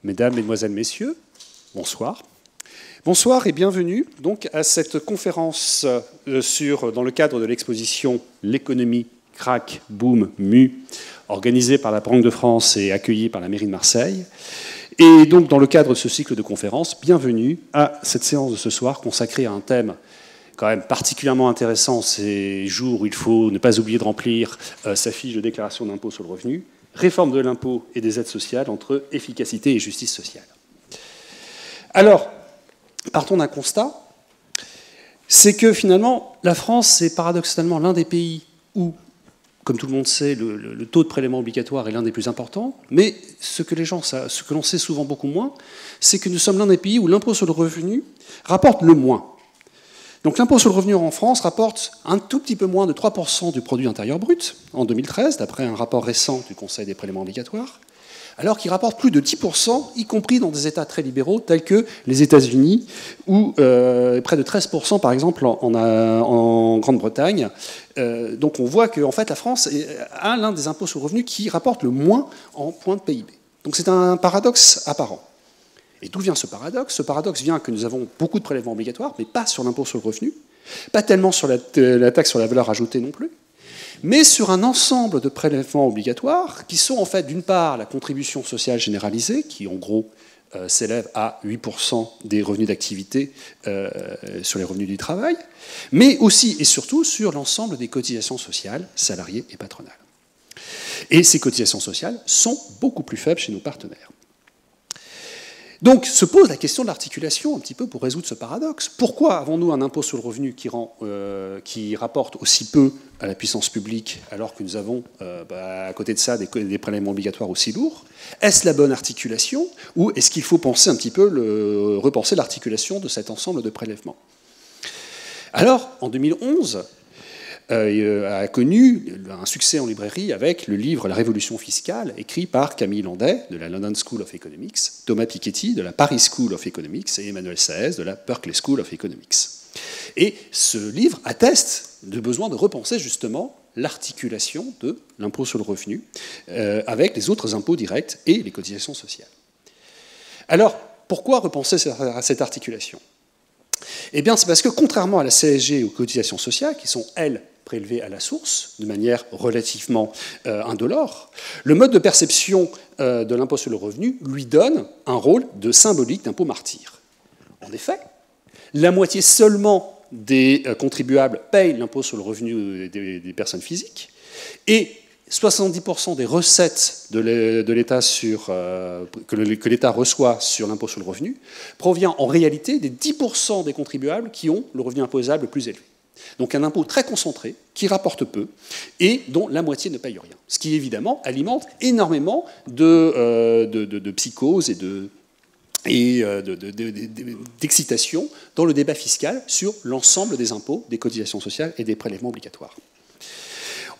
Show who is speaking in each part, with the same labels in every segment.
Speaker 1: Mesdames, Mesdemoiselles, Messieurs, bonsoir. Bonsoir et bienvenue donc à cette conférence dans le cadre de l'exposition L'économie, crack, boom, mu, organisée par la Banque de France et accueillie par la mairie de Marseille. Et donc dans le cadre de ce cycle de conférences, bienvenue à cette séance de ce soir consacrée à un thème quand même particulièrement intéressant ces jours où il faut ne pas oublier de remplir sa fiche de déclaration d'impôt sur le revenu, réforme de l'impôt et des aides sociales entre efficacité et justice sociale. Alors, partons d'un constat, c'est que finalement, la France est paradoxalement l'un des pays où, comme tout le monde sait, le taux de prélèvement obligatoire est l'un des plus importants, mais ce que l'on sait souvent beaucoup moins, c'est que nous sommes l'un des pays où l'impôt sur le revenu rapporte le moins. Donc l'impôt sur le revenu en France rapporte un tout petit peu moins de 3% du produit intérieur brut en 2013, d'après un rapport récent du Conseil des prélèvements obligatoires, alors qu'il rapporte plus de 10%, y compris dans des États très libéraux tels que les États-Unis, ou près de 13% par exemple en Grande-Bretagne. Donc on voit que en fait, la France a l'un des impôts sur le revenu qui rapporte le moins en points de PIB. Donc c'est un paradoxe apparent. Et d'où vient ce paradoxe? Ce paradoxe vient que nous avons beaucoup de prélèvements obligatoires, mais pas sur l'impôt sur le revenu, pas tellement sur la taxe sur la valeur ajoutée non plus, mais sur un ensemble de prélèvements obligatoires qui sont en fait d'une part la contribution sociale généralisée, qui en gros s'élève à 8% des revenus d'activité sur les revenus du travail, mais aussi et surtout sur l'ensemble des cotisations sociales, salariées et patronales. Et ces cotisations sociales sont beaucoup plus faibles chez nos partenaires. Donc se pose la question de l'articulation un petit peu pour résoudre ce paradoxe. Pourquoi avons-nous un impôt sur le revenu qui rapporte aussi peu à la puissance publique alors que nous avons à côté de ça des prélèvements obligatoires aussi lourds? Est-ce la bonne articulation ou est-ce qu'il faut penser un petit peu repenser l'articulation de cet ensemble de prélèvements? Alors, en 2011, a connu un succès en librairie avec le livre La Révolution fiscale, écrit par Camille Landais de la London School of Economics, Thomas Piketty de la Paris School of Economics et Emmanuel Saez de la Berkeley School of Economics. Et ce livre atteste du besoin de repenser justement l'articulation de l'impôt sur le revenu avec les autres impôts directs et les cotisations sociales. Alors, pourquoi repenser cette articulation? Eh bien, c'est parce que contrairement à la CSG et aux cotisations sociales, qui sont, elles, prélevées à la source, de manière relativement indolore, le mode de perception de l'impôt sur le revenu lui donne un rôle de symbolique d'impôt martyr. En effet, la moitié seulement des contribuables payent l'impôt sur le revenu des personnes physiques, et 70% des recettes de l'État que l'État reçoit sur l'impôt sur le revenu provient en réalité des 10% des contribuables qui ont le revenu imposable le plus élevé. Donc un impôt très concentré, qui rapporte peu, et dont la moitié ne paye rien. Ce qui, évidemment, alimente énormément de psychose et d'excitation dans le débat fiscal sur l'ensemble des impôts, des cotisations sociales et des prélèvements obligatoires.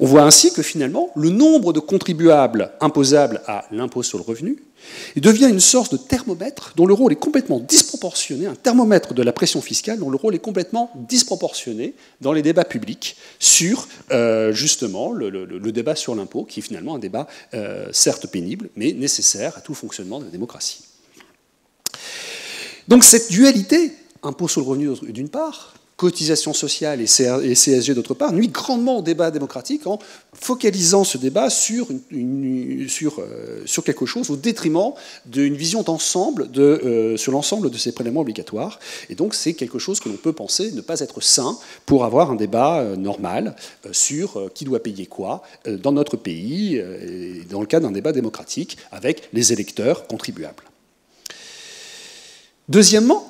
Speaker 1: On voit ainsi que finalement, le nombre de contribuables imposables à l'impôt sur le revenu devient une sorte de thermomètre dont le rôle est complètement disproportionné, un thermomètre de la pression fiscale dont le rôle est complètement disproportionné dans les débats publics sur justement le débat sur l'impôt, qui est finalement un débat certes pénible, mais nécessaire à tout fonctionnement de la démocratie. Donc cette dualité, impôt sur le revenu d'une part, cotisation sociale et CSG d'autre part, nuit grandement au débat démocratique en focalisant ce débat sur quelque chose au détriment d'une vision d'ensemble sur l'ensemble de ces prélèvements obligatoires. Et donc c'est quelque chose que l'on peut penser ne pas être sain pour avoir un débat normal sur qui doit payer quoi dans notre pays, dans le cadre d'un débat démocratique avec les électeurs contribuables. Deuxièmement,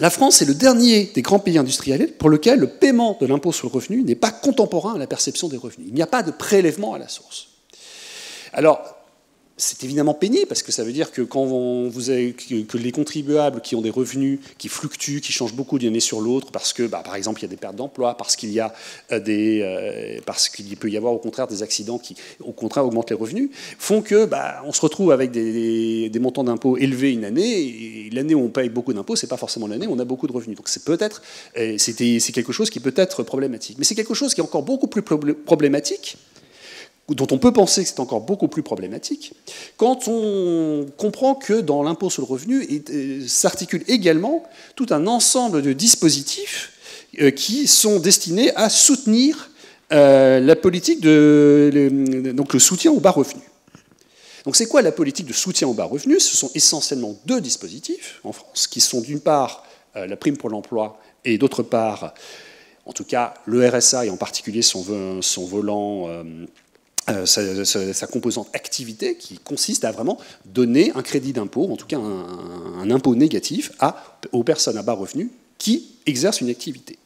Speaker 1: la France est le dernier des grands pays industriels pour lequel le paiement de l'impôt sur le revenu n'est pas contemporain à la perception des revenus. Il n'y a pas de prélèvement à la source. Alors, c'est évidemment pénible, parce que ça veut dire que quand que les contribuables qui ont des revenus qui fluctuent, qui changent beaucoup d'une année sur l'autre, parce que, par exemple, il y a des pertes d'emploi, parce qu'il peut y avoir au contraire des accidents qui, au contraire, augmentent les revenus, font que on se retrouve avec des montants d'impôts élevés une année, et l'année où on paye beaucoup d'impôts, c'est pas forcément l'année où on a beaucoup de revenus. Donc c'est quelque chose qui peut être problématique. Mais c'est quelque chose qui est encore beaucoup plus problématique dont on peut penser que c'est encore beaucoup plus problématique, quand on comprend que dans l'impôt sur le revenu s'articule également tout un ensemble de dispositifs qui sont destinés à soutenir la politique donc le soutien aux bas revenus. Donc c'est quoi la politique de soutien aux bas revenus? Ce sont essentiellement deux dispositifs en France, qui sont d'une part la prime pour l'emploi et d'autre part, en tout cas, le RSA et en particulier son volant, sa composante activité, qui consiste à vraiment donner un crédit d'impôt, en tout cas un impôt négatif, aux personnes à bas revenus qui exercent une activité.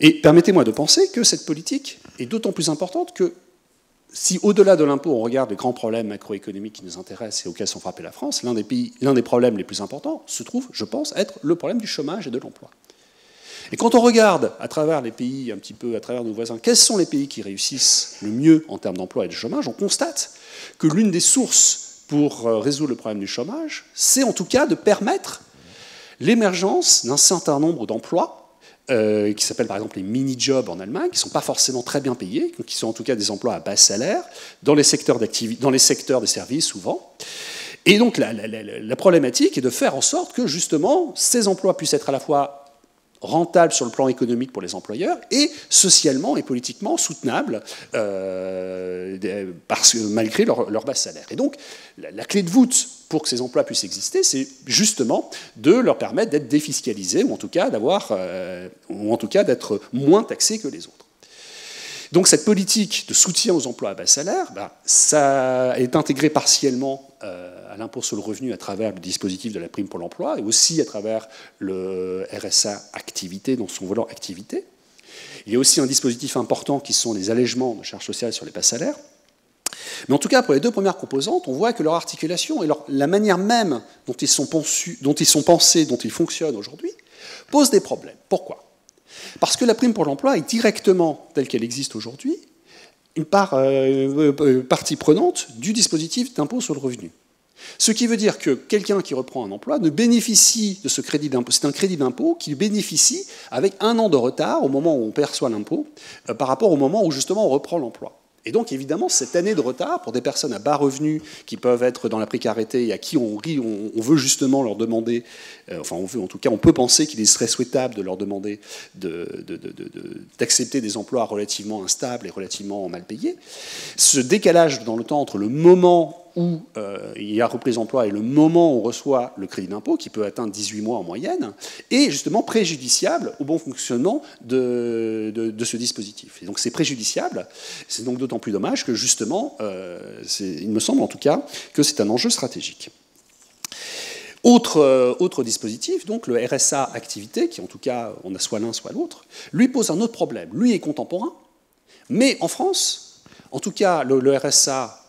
Speaker 1: Et permettez-moi de penser que cette politique est d'autant plus importante que si, au-delà de l'impôt, on regarde les grands problèmes macroéconomiques qui nous intéressent et auxquels sont frappés la France, l'un des problèmes les plus importants se trouve, je pense, être le problème du chômage et de l'emploi. Et quand on regarde à travers les pays, un petit peu à travers nos voisins, quels sont les pays qui réussissent le mieux en termes d'emploi et de chômage, on constate que l'une des sources pour résoudre le problème du chômage, c'est en tout cas de permettre l'émergence d'un certain nombre d'emplois qui s'appellent par exemple les mini-jobs en Allemagne, qui ne sont pas forcément très bien payés, qui sont en tout cas des emplois à bas salaire, dans les secteurs des services souvent. Et donc la problématique est de faire en sorte que justement ces emplois puissent être à la fois rentables sur le plan économique pour les employeurs et socialement et politiquement soutenables malgré leur bas salaire. Et donc la clé de voûte pour que ces emplois puissent exister, c'est justement de leur permettre d'être défiscalisés ou en tout cas d'être moins taxés que les autres. Donc cette politique de soutien aux emplois à bas salaire, ça est intégré partiellement à l'impôt sur le revenu à travers le dispositif de la prime pour l'emploi et aussi à travers le RSA activité, dans son volant activité. Il y a aussi un dispositif important qui sont les allègements de charges sociales sur les bas salaires. Mais en tout cas, pour les deux premières composantes, on voit que leur articulation et la manière même dont ils sont pensés, dont ils fonctionnent aujourd'hui, pose des problèmes. Pourquoi ? Parce que la prime pour l'emploi est directement, telle qu'elle existe aujourd'hui, une partie prenante du dispositif d'impôt sur le revenu. Ce qui veut dire que quelqu'un qui reprend un emploi ne bénéficie de ce crédit d'impôt. C'est un crédit d'impôt qui bénéficie avec 1 an de retard au moment où on perçoit l'impôt par rapport au moment où justement on reprend l'emploi. Et donc, évidemment, cette année de retard, pour des personnes à bas revenus qui peuvent être dans la précarité et à qui on veut justement leur demander, on peut penser qu'il serait souhaitable de leur demander d'accepter des emplois relativement instables et relativement mal payés, ce décalage dans le temps entre le moment où il y a reprise d'emploi et le moment où on reçoit le crédit d'impôt, qui peut atteindre 18 mois en moyenne, est justement préjudiciable au bon fonctionnement de ce dispositif. Et donc c'est préjudiciable, c'est donc d'autant plus dommage que justement, il me semble en tout cas, que c'est un enjeu stratégique. Autre dispositif, donc le RSA activité, qui en tout cas, on a soit l'un soit l'autre, lui pose un autre problème. Lui est contemporain, mais en France, en tout cas le RSA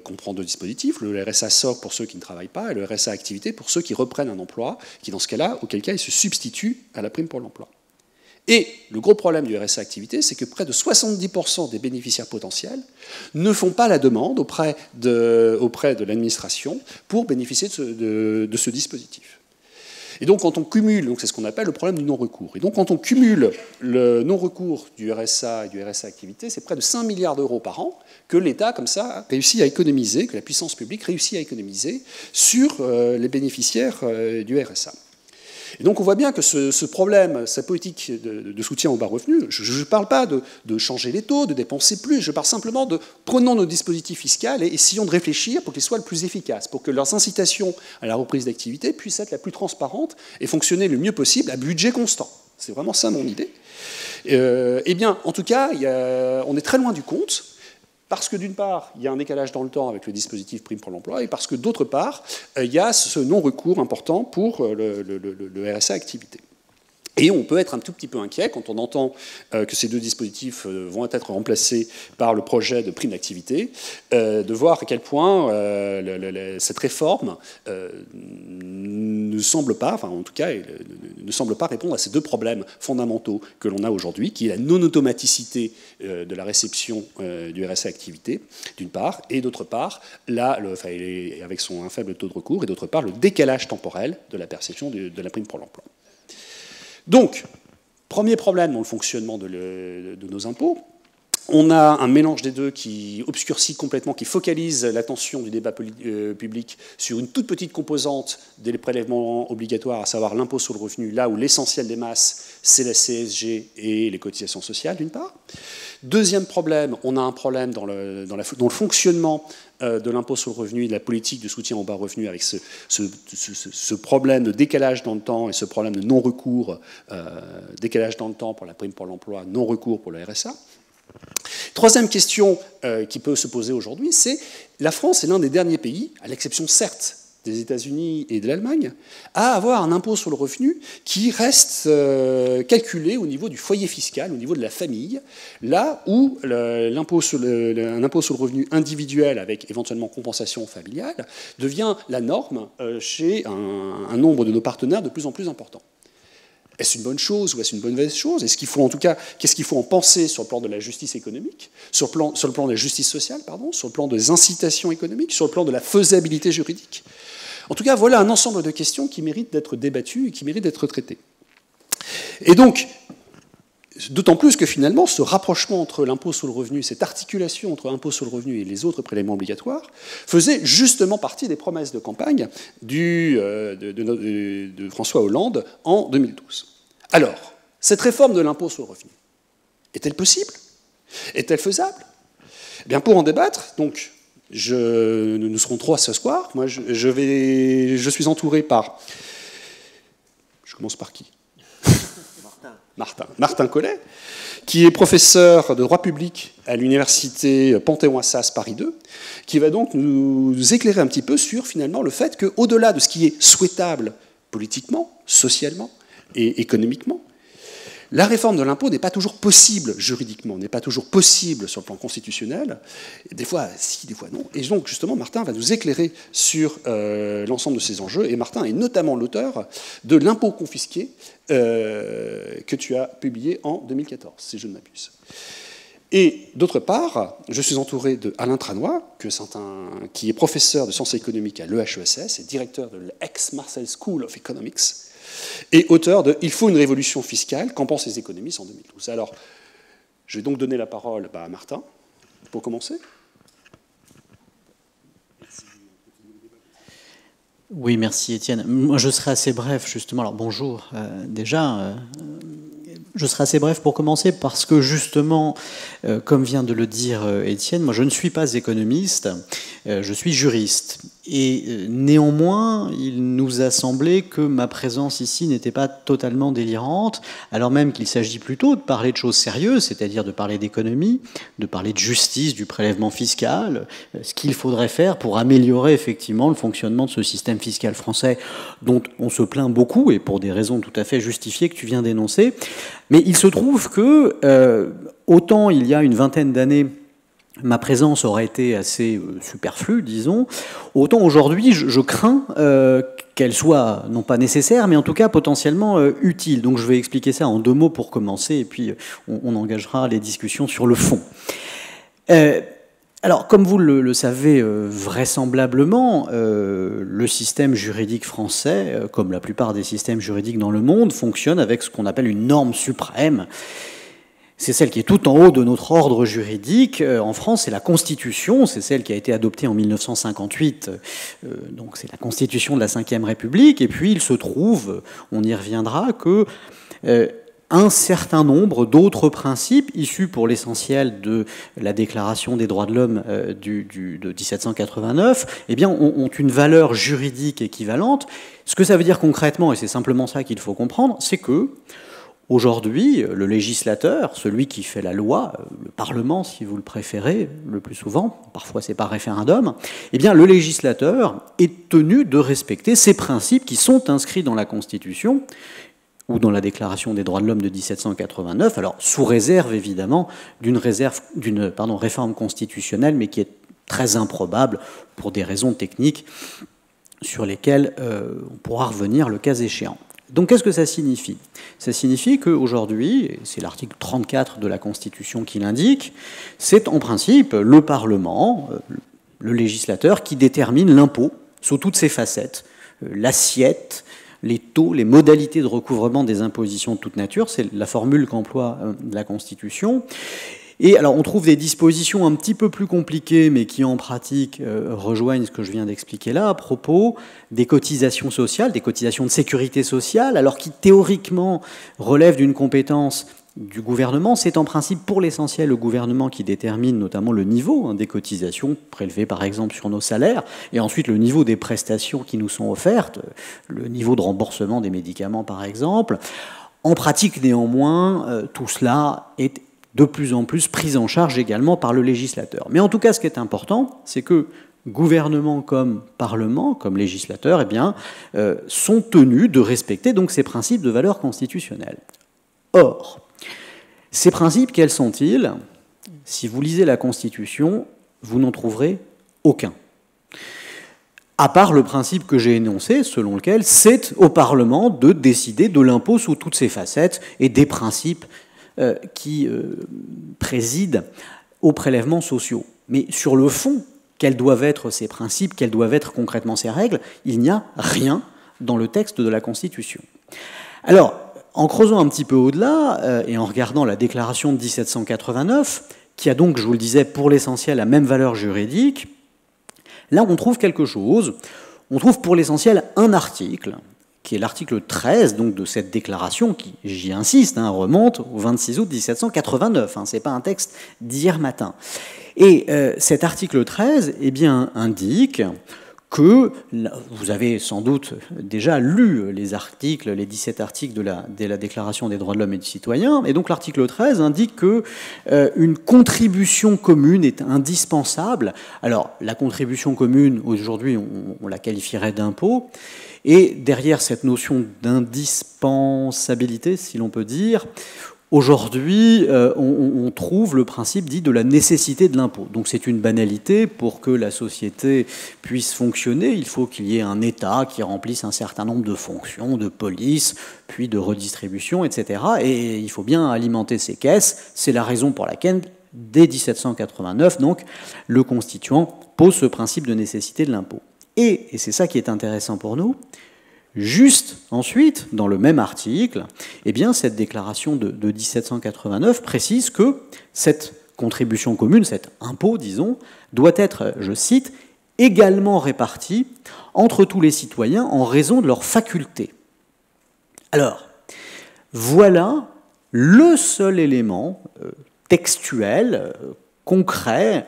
Speaker 1: comprend deux dispositifs, le RSA SOC pour ceux qui ne travaillent pas et le RSA activité pour ceux qui reprennent un emploi, qui dans ce cas-là, auquel cas il se substitue à la prime pour l'emploi. Et le gros problème du RSA activité, c'est que près de 70% des bénéficiaires potentiels ne font pas la demande auprès de l'administration pour bénéficier de ce dispositif. Et donc, quand on cumule, c'est ce qu'on appelle le problème du non-recours. Et donc, quand on cumule le non-recours du RSA et du RSA activité, c'est près de 5 milliards d'euros par an que l'État, comme ça, réussit à économiser, que la puissance publique réussit à économiser sur les bénéficiaires du RSA. Et donc on voit bien que ce problème, sa politique de soutien aux bas revenus, je ne parle pas de changer les taux, de dépenser plus, je parle simplement de prenons nos dispositifs fiscaux et essayons de réfléchir pour qu'ils soient le plus efficaces, pour que leurs incitations à la reprise d'activité puissent être la plus transparente et fonctionner le mieux possible à budget constant. C'est vraiment ça mon idée. Eh bien, en tout cas, on est très loin du compte. Parce que d'une part, il y a un décalage dans le temps avec le dispositif prime pour l'emploi, et parce que d'autre part, il y a ce non-recours important pour le RSA activité. Et on peut être un tout petit peu inquiet quand on entend que ces deux dispositifs vont être remplacés par le projet de prime d'activité, de voir à quel point cette réforme ne semble pas, enfin en tout cas, ne semble pas répondre à ces deux problèmes fondamentaux que l'on a aujourd'hui, qui est la non-automaticité de la réception du RSA activité, d'une part, et d'autre part, avec un faible taux de recours, et d'autre part, le décalage temporel de la perception de la prime pour l'emploi. Donc, premier problème dans le fonctionnement de nos impôts, On a un mélange des deux qui obscurcit complètement, qui focalise l'attention du débat public sur une toute petite composante des prélèvements obligatoires, à savoir l'impôt sur le revenu, là où l'essentiel des masses, c'est la CSG et les cotisations sociales, d'une part. Deuxième problème, on a un problème dans le fonctionnement de l'impôt sur le revenu et de la politique de soutien aux bas revenus, avec ce problème de décalage dans le temps et ce problème de non-recours, décalage dans le temps pour la prime pour l'emploi, non-recours pour le RSA. Troisième question qui peut se poser aujourd'hui, c'est la France est l'un des derniers pays, à l'exception certes des États-Unis et de l'Allemagne, à avoir un impôt sur le revenu qui reste calculé au niveau du foyer fiscal, au niveau de la famille, là où un impôt sur le revenu individuel avec éventuellement compensation familiale devient la norme chez un nombre de nos partenaires de plus en plus important. Est-ce une bonne chose ou est-ce une bonne mauvaise chose? Est-ce qu'il faut en tout cas, qu'est-ce qu'il faut en penser sur le plan de la justice économique, sur le plan de la justice sociale, pardon, sur le plan des incitations économiques, sur le plan de la faisabilité juridique? En tout cas, voilà un ensemble de questions qui méritent d'être débattues et qui méritent d'être traitées. Et donc, d'autant plus que finalement, ce rapprochement entre l'impôt sur le revenu, cette articulation entre l'impôt sur le revenu et les autres prélèvements obligatoires, faisait justement partie des promesses de campagne de François Hollande en 2012. Alors, cette réforme de l'impôt sur le revenu, est-elle possible? Est-elle faisable? Eh bien, pour en débattre, donc, nous serons trois ce soir. Moi, je suis entouré par... Je commence par qui? Martin Collet, qui est professeur de droit public à l'université Panthéon-Assas Paris 2, qui va donc nous éclairer un petit peu sur finalement le fait qu'au-delà de ce qui est souhaitable politiquement, socialement et économiquement, la réforme de l'impôt n'est pas toujours possible juridiquement, n'est pas toujours possible sur le plan constitutionnel. Des fois, si, des fois non. Et donc, justement, Martin va nous éclairer sur l'ensemble de ces enjeux. Et Martin est notamment l'auteur de L'impôt confisqué, que tu as publié en 2014, si je ne m'abuse. Et d'autre part, je suis entouré de Alain Tranois, qui est professeur de sciences économiques à l'EHESS et directeur de l'Aix-Marseille School of Economics, et auteur de « Il faut une révolution fiscale, qu'en pensent les économistes en 2012 ». Alors, je vais donc donner la parole à Martin, pour commencer.
Speaker 2: Oui, merci Étienne. Moi, je serai assez bref, justement. Alors, bonjour, déjà. Je serai assez bref pour commencer parce que, justement, comme vient de le dire Étienne, moi, je ne suis pas économiste, je suis juriste. Et néanmoins, il nous a semblé que ma présence ici n'était pas totalement délirante, alors même qu'il s'agit plutôt de parler de choses sérieuses, c'est-à-dire de parler d'économie, de parler de justice, du prélèvement fiscal, ce qu'il faudrait faire pour améliorer effectivement le fonctionnement de ce système fiscal français dont on se plaint beaucoup, et pour des raisons tout à fait justifiées que tu viens d'énoncer. Mais il se trouve que, autant il y a une vingtaine d'années, ma présence aurait été assez superflue, disons, autant aujourd'hui, je crains qu'elle soit, non pas nécessaire, mais en tout cas potentiellement utile. Donc je vais expliquer ça en 2 mots pour commencer, et puis on engagera les discussions sur le fond. Alors, comme vous le savez vraisemblablement, le système juridique français, comme la plupart des systèmes juridiques dans le monde, fonctionne avec ce qu'on appelle une norme suprême. C'est celle qui est tout en haut de notre ordre juridique. En France, c'est la Constitution, c'est celle qui a été adoptée en 1958, donc c'est la Constitution de la Ve République. Et puis il se trouve, on y reviendra, que un certain nombre d'autres principes, issus pour l'essentiel de la Déclaration des droits de l'homme de 1789, eh bien, ont une valeur juridique équivalente. Ce que ça veut dire concrètement, et c'est simplement ça qu'il faut comprendre, c'est que aujourd'hui, le législateur, celui qui fait la loi, le Parlement si vous le préférez, le plus souvent, parfois c'est par référendum, eh bien le législateur est tenu de respecter ces principes qui sont inscrits dans la Constitution ou dans la Déclaration des droits de l'homme de 1789, alors sous réserve évidemment d'une réforme constitutionnelle, mais qui est très improbable pour des raisons techniques sur lesquelles on pourra revenir le cas échéant. Donc qu'est-ce que ça signifie? Ça signifie qu'aujourd'hui, et c'est l'article 34 de la Constitution qui l'indique, c'est en principe le Parlement, le législateur, qui détermine l'impôt sous toutes ses facettes, l'assiette, les taux, les modalités de recouvrement des impositions de toute nature, c'est la formule qu'emploie la Constitution. Et alors on trouve des dispositions un petit peu plus compliquées, mais qui en pratique rejoignent ce que je viens d'expliquer là, à propos des cotisations sociales, des cotisations de sécurité sociale, alors qui théoriquement relèvent d'une compétence du gouvernement. C'est en principe pour l'essentiel le gouvernement qui détermine notamment le niveau des cotisations prélevées par exemple sur nos salaires, et ensuite le niveau des prestations qui nous sont offertes, le niveau de remboursement des médicaments par exemple. En pratique néanmoins, tout cela est de plus en plus pris en charge également par le législateur. Mais en tout cas, ce qui est important, c'est que gouvernement comme Parlement, comme législateur, eh bien, sont tenus de respecter donc ces principes de valeur constitutionnelle. Or, ces principes, quels sont-ils? Si vous lisez la Constitution, vous n'en trouverez aucun. À part le principe que j'ai énoncé, selon lequel c'est au Parlement de décider de l'impôt sous toutes ses facettes et des principes qui président aux prélèvements sociaux. Mais sur le fond, quels doivent être ces principes, quelles doivent être concrètement ces règles? Il n'y a rien dans le texte de la Constitution. Alors, en creusant un petit peu au-delà et en regardant la déclaration de 1789, qui a donc, je vous le disais, pour l'essentiel la même valeur juridique, là on trouve quelque chose. On trouve pour l'essentiel un article, qui est l'article 13 donc, de cette déclaration, qui, j'y insiste, remonte au 26 août 1789. Ce n'est pas un texte d'hier matin. Et cet article 13 eh bien, indique que, vous avez sans doute déjà lu les articles, les 17 articles de la Déclaration des droits de l'homme et du citoyen, et donc l'article 13 indique que une contribution commune est indispensable. Alors, la contribution commune, aujourd'hui, on la qualifierait d'impôt, et derrière cette notion d'indispensabilité, si l'on peut dire, aujourd'hui, on trouve le principe dit de la nécessité de l'impôt. Donc c'est une banalité. Pour que la société puisse fonctionner, il faut qu'il y ait un État qui remplisse un certain nombre de fonctions, de police, puis de redistribution, etc. Et il faut bien alimenter ces caisses. C'est la raison pour laquelle, dès 1789, donc, le constituant pose ce principe de nécessité de l'impôt. Et c'est ça qui est intéressant pour nous, juste ensuite, dans le même article, eh bien, cette déclaration de 1789 précise que cette contribution commune, cet impôt, disons, doit être, je cite, également réparti entre tous les citoyens en raison de leurs facultés. Alors, voilà le seul élément textuel, concret,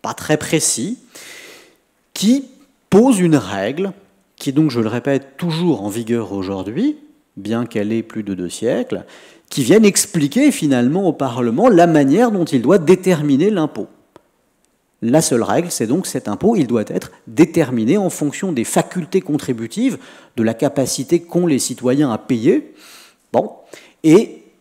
Speaker 2: pas très précis, qui pose une règle qui est donc, je le répète, toujours en vigueur aujourd'hui, bien qu'elle ait plus de 2 siècles, qui viennent expliquer finalement au Parlement la manière dont il doit déterminer l'impôt. La seule règle, c'est donc cet impôt, il doit être déterminé en fonction des facultés contributives, de la capacité qu'ont les citoyens à payer,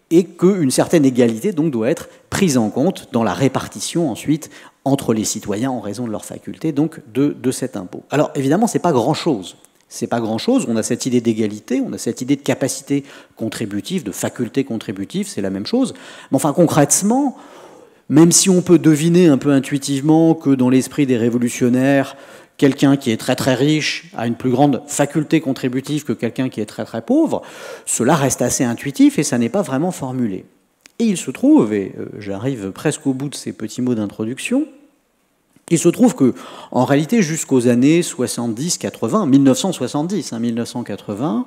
Speaker 2: et qu'une certaine égalité donc doit être prise en compte dans la répartition ensuite entre les citoyens en raison de leurs facultés donc de cet impôt. Alors évidemment, c'est pas grand-chose. C'est pas grand-chose. On a cette idée d'égalité, on a cette idée de capacité contributive, de faculté contributive, c'est la même chose. Mais enfin, concrètement, même si on peut deviner un peu intuitivement que dans l'esprit des révolutionnaires, quelqu'un qui est très très riche a une plus grande faculté contributive que quelqu'un qui est très très pauvre, cela reste assez intuitif et ça n'est pas vraiment formulé. Et il se trouve, et j'arrive presque au bout de ces petits mots d'introduction, il se trouve que, en réalité, jusqu'aux années 70-80, 1970-1980,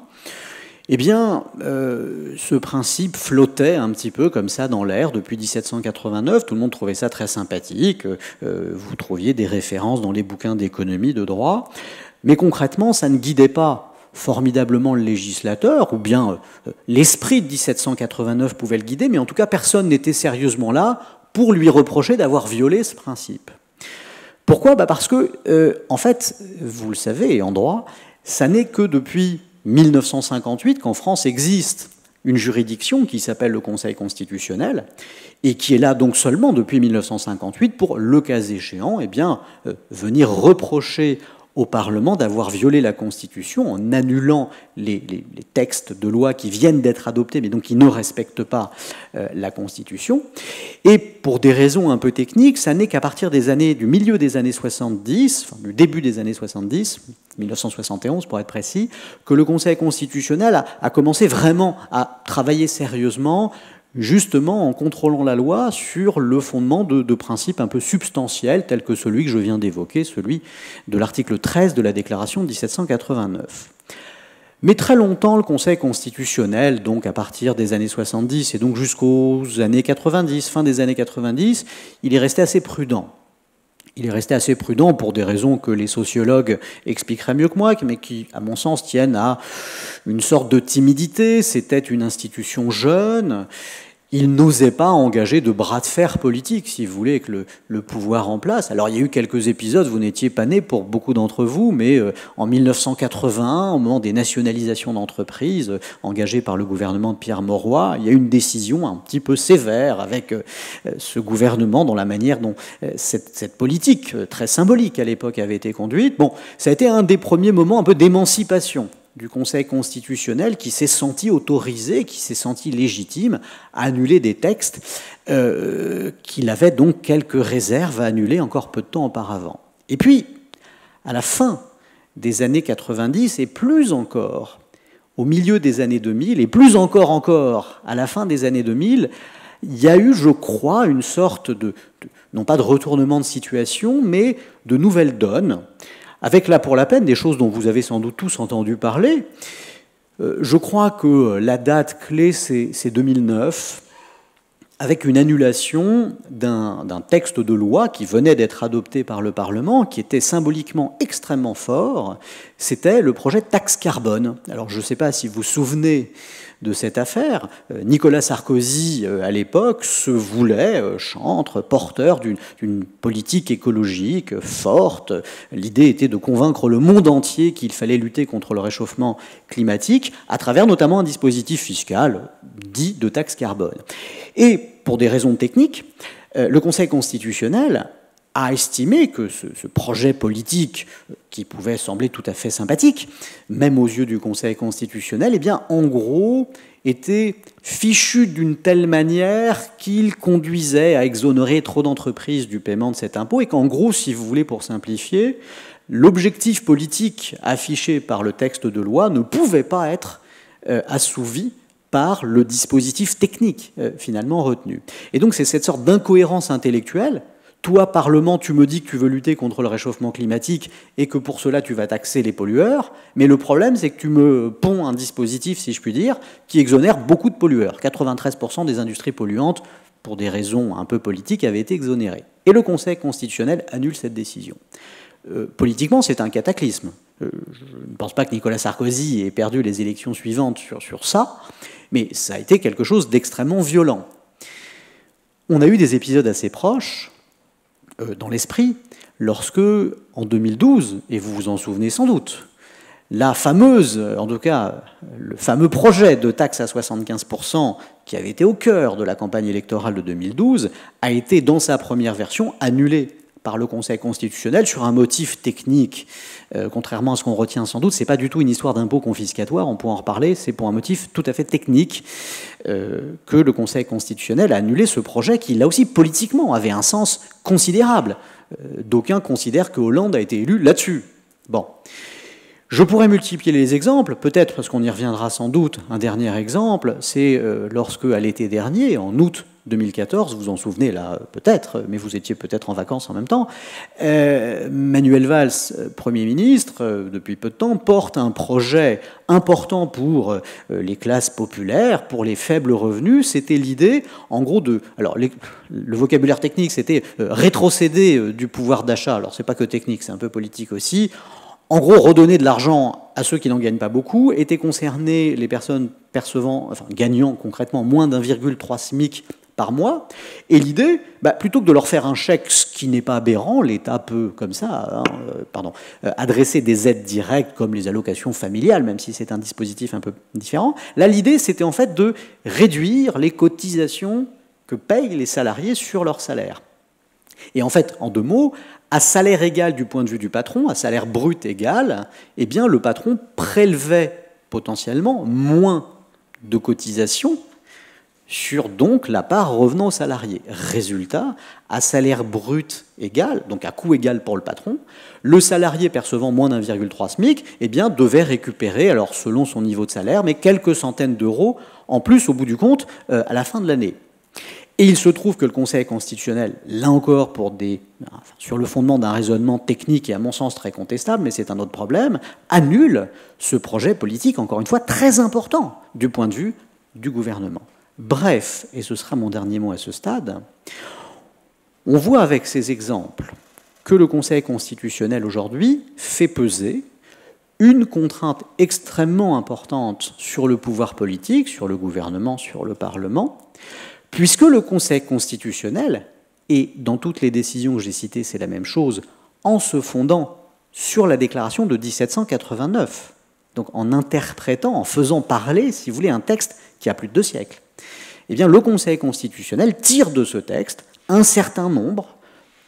Speaker 2: eh bien, ce principe flottait un petit peu comme ça dans l'air depuis 1789. Tout le monde trouvait ça très sympathique. Vous trouviez des références dans les bouquins d'économie, de droit. Mais concrètement, ça ne guidait pas formidablement le législateur, ou bien l'esprit de 1789 pouvait le guider, mais en tout cas, personne n'était sérieusement là pour lui reprocher d'avoir violé ce principe. Pourquoi ? Parce que, en fait, vous le savez, en droit, ça n'est que depuis 1958 qu'en France existe une juridiction qui s'appelle le Conseil constitutionnel et qui est là donc seulement depuis 1958 pour, le cas échéant, eh bien, venir reprocher au Parlement d'avoir violé la Constitution en annulant les textes de loi qui viennent d'être adoptés, mais donc qui ne respectent pas la Constitution. Et pour des raisons un peu techniques, ça n'est qu'à partir du milieu des années 70, enfin, du début des années 70, 1971 pour être précis, que le Conseil constitutionnel a commencé vraiment à travailler sérieusement justement en contrôlant la loi sur le fondement de principes un peu substantiels, tels que celui que je viens d'évoquer, celui de l'article 13 de la Déclaration de 1789. Mais très longtemps, le Conseil constitutionnel, donc à partir des années 70 et donc jusqu'aux années 90, fin des années 90, il est resté assez prudent. Il est resté assez prudent pour des raisons que les sociologues expliqueraient mieux que moi, mais qui, à mon sens, tiennent à une sorte de timidité. C'était une institution jeune. Il n'osait pas engager de bras de fer politique, si vous voulez, avec le pouvoir en place. Alors il y a eu quelques épisodes, vous n'étiez pas nés pour beaucoup d'entre vous, mais en 1981, au moment des nationalisations d'entreprises engagées par le gouvernement de Pierre Mauroy, il y a eu une décision un petit peu sévère avec ce gouvernement dans la manière dont cette politique très symbolique à l'époque avait été conduite. Bon, ça a été un des premiers moments un peu d'émancipation du Conseil constitutionnel qui s'est senti autorisé, qui s'est senti légitime à annuler des textes qu'il avait donc quelques réserves à annuler encore peu de temps auparavant. Et puis, à la fin des années 90, et plus encore au milieu des années 2000, et plus encore à la fin des années 2000, il y a eu, je crois, une sorte non pas de retournement de situation, mais de nouvelle donne, avec là pour la peine des choses dont vous avez sans doute tous entendu parler. Je crois que la date clé, c'est 2009, avec une annulation d'un texte de loi qui venait d'être adopté par le Parlement, qui était symboliquement extrêmement fort. C'était le projet de taxe carbone. Alors je ne sais pas si vous vous souvenez de cette affaire. Nicolas Sarkozy, à l'époque, se voulait chantre, porteur d'une politique écologique forte. L'idée était de convaincre le monde entier qu'il fallait lutter contre le réchauffement climatique, à travers notamment un dispositif fiscal dit de taxe carbone. Et pour des raisons techniques, le Conseil constitutionnel a estimé que ce projet politique, qui pouvait sembler tout à fait sympathique, même aux yeux du Conseil constitutionnel, eh bien, en gros, était fichu d'une telle manière qu'il conduisait à exonérer trop d'entreprises du paiement de cet impôt, et qu'en gros, si vous voulez, pour simplifier, l'objectif politique affiché par le texte de loi ne pouvait pas être assouvi par le dispositif technique finalement retenu. Et donc c'est cette sorte d'incohérence intellectuelle. Toi, Parlement, tu me dis que tu veux lutter contre le réchauffement climatique et que pour cela tu vas taxer les pollueurs, mais le problème c'est que tu me ponds un dispositif, si je puis dire, qui exonère beaucoup de pollueurs. 93% des industries polluantes, pour des raisons un peu politiques, avaient été exonérées. Et le Conseil constitutionnel annule cette décision. Politiquement, c'est un cataclysme. Je ne pense pas que Nicolas Sarkozy ait perdu les élections suivantes sur ça, mais ça a été quelque chose d'extrêmement violent. On a eu des épisodes assez proches, dans l'esprit, lorsque, en 2012, et vous vous en souvenez sans doute, la fameuse, en tout cas, le fameux projet de taxe à 75% qui avait été au cœur de la campagne électorale de 2012 a été, dans sa première version, annulé par le Conseil constitutionnel sur un motif technique. Contrairement à ce qu'on retient sans doute, ce n'est pas du tout une histoire d'impôt confiscatoire, on pourra en reparler, c'est pour un motif tout à fait technique que le Conseil constitutionnel a annulé ce projet qui, là aussi, politiquement, avait un sens considérable. D'aucuns considèrent que Hollande a été élu là-dessus. Bon. Je pourrais multiplier les exemples, peut-être parce qu'on y reviendra sans doute. Un dernier exemple, c'est lorsque, à l'été dernier, en août 2014, vous vous en souvenez là peut-être, mais vous étiez peut-être en vacances en même temps, Manuel Valls, Premier ministre, depuis peu de temps, porte un projet important pour les classes populaires, pour les faibles revenus. C'était l'idée, en gros, alors le vocabulaire technique, c'était rétrocéder du pouvoir d'achat. Alors c'est pas que technique, c'est un peu politique aussi. En gros, redonner de l'argent à ceux qui n'en gagnent pas beaucoup, étaient concernées les personnes gagnant concrètement moins d'1,3 SMIC par mois. Et l'idée, plutôt que de leur faire un chèque, ce qui n'est pas aberrant, l'État peut, comme ça, adresser des aides directes comme les allocations familiales, même si c'est un dispositif un peu différent. Là, l'idée, c'était en fait de réduire les cotisations que payent les salariés sur leur salaire. Et en fait, en deux mots, à salaire égal du point de vue du patron, à salaire brut égal, eh bien, le patron prélevait potentiellement moins de cotisations sur donc la part revenant aux salariés. Résultat, à salaire brut égal, donc à coût égal pour le patron, le salarié percevant moins d'1,3 SMIC eh bien, devait récupérer, alors selon son niveau de salaire, mais quelques centaines d'euros en plus au bout du compte à la fin de l'année. Et il se trouve que le Conseil constitutionnel, là encore sur le fondement d'un raisonnement technique et à mon sens très contestable, mais c'est un autre problème, annule ce projet politique, encore une fois, très important du point de vue du gouvernement. Bref, et ce sera mon dernier mot à ce stade, on voit avec ces exemples que le Conseil constitutionnel aujourd'hui fait peser une contrainte extrêmement importante sur le pouvoir politique, sur le gouvernement, sur le Parlement, puisque le Conseil constitutionnel, et dans toutes les décisions que j'ai citées, c'est la même chose, en se fondant sur la déclaration de 1789, donc en interprétant, en faisant parler, si vous voulez, un texte qui a plus de 2 siècles, eh bien, le Conseil constitutionnel tire de ce texte un certain nombre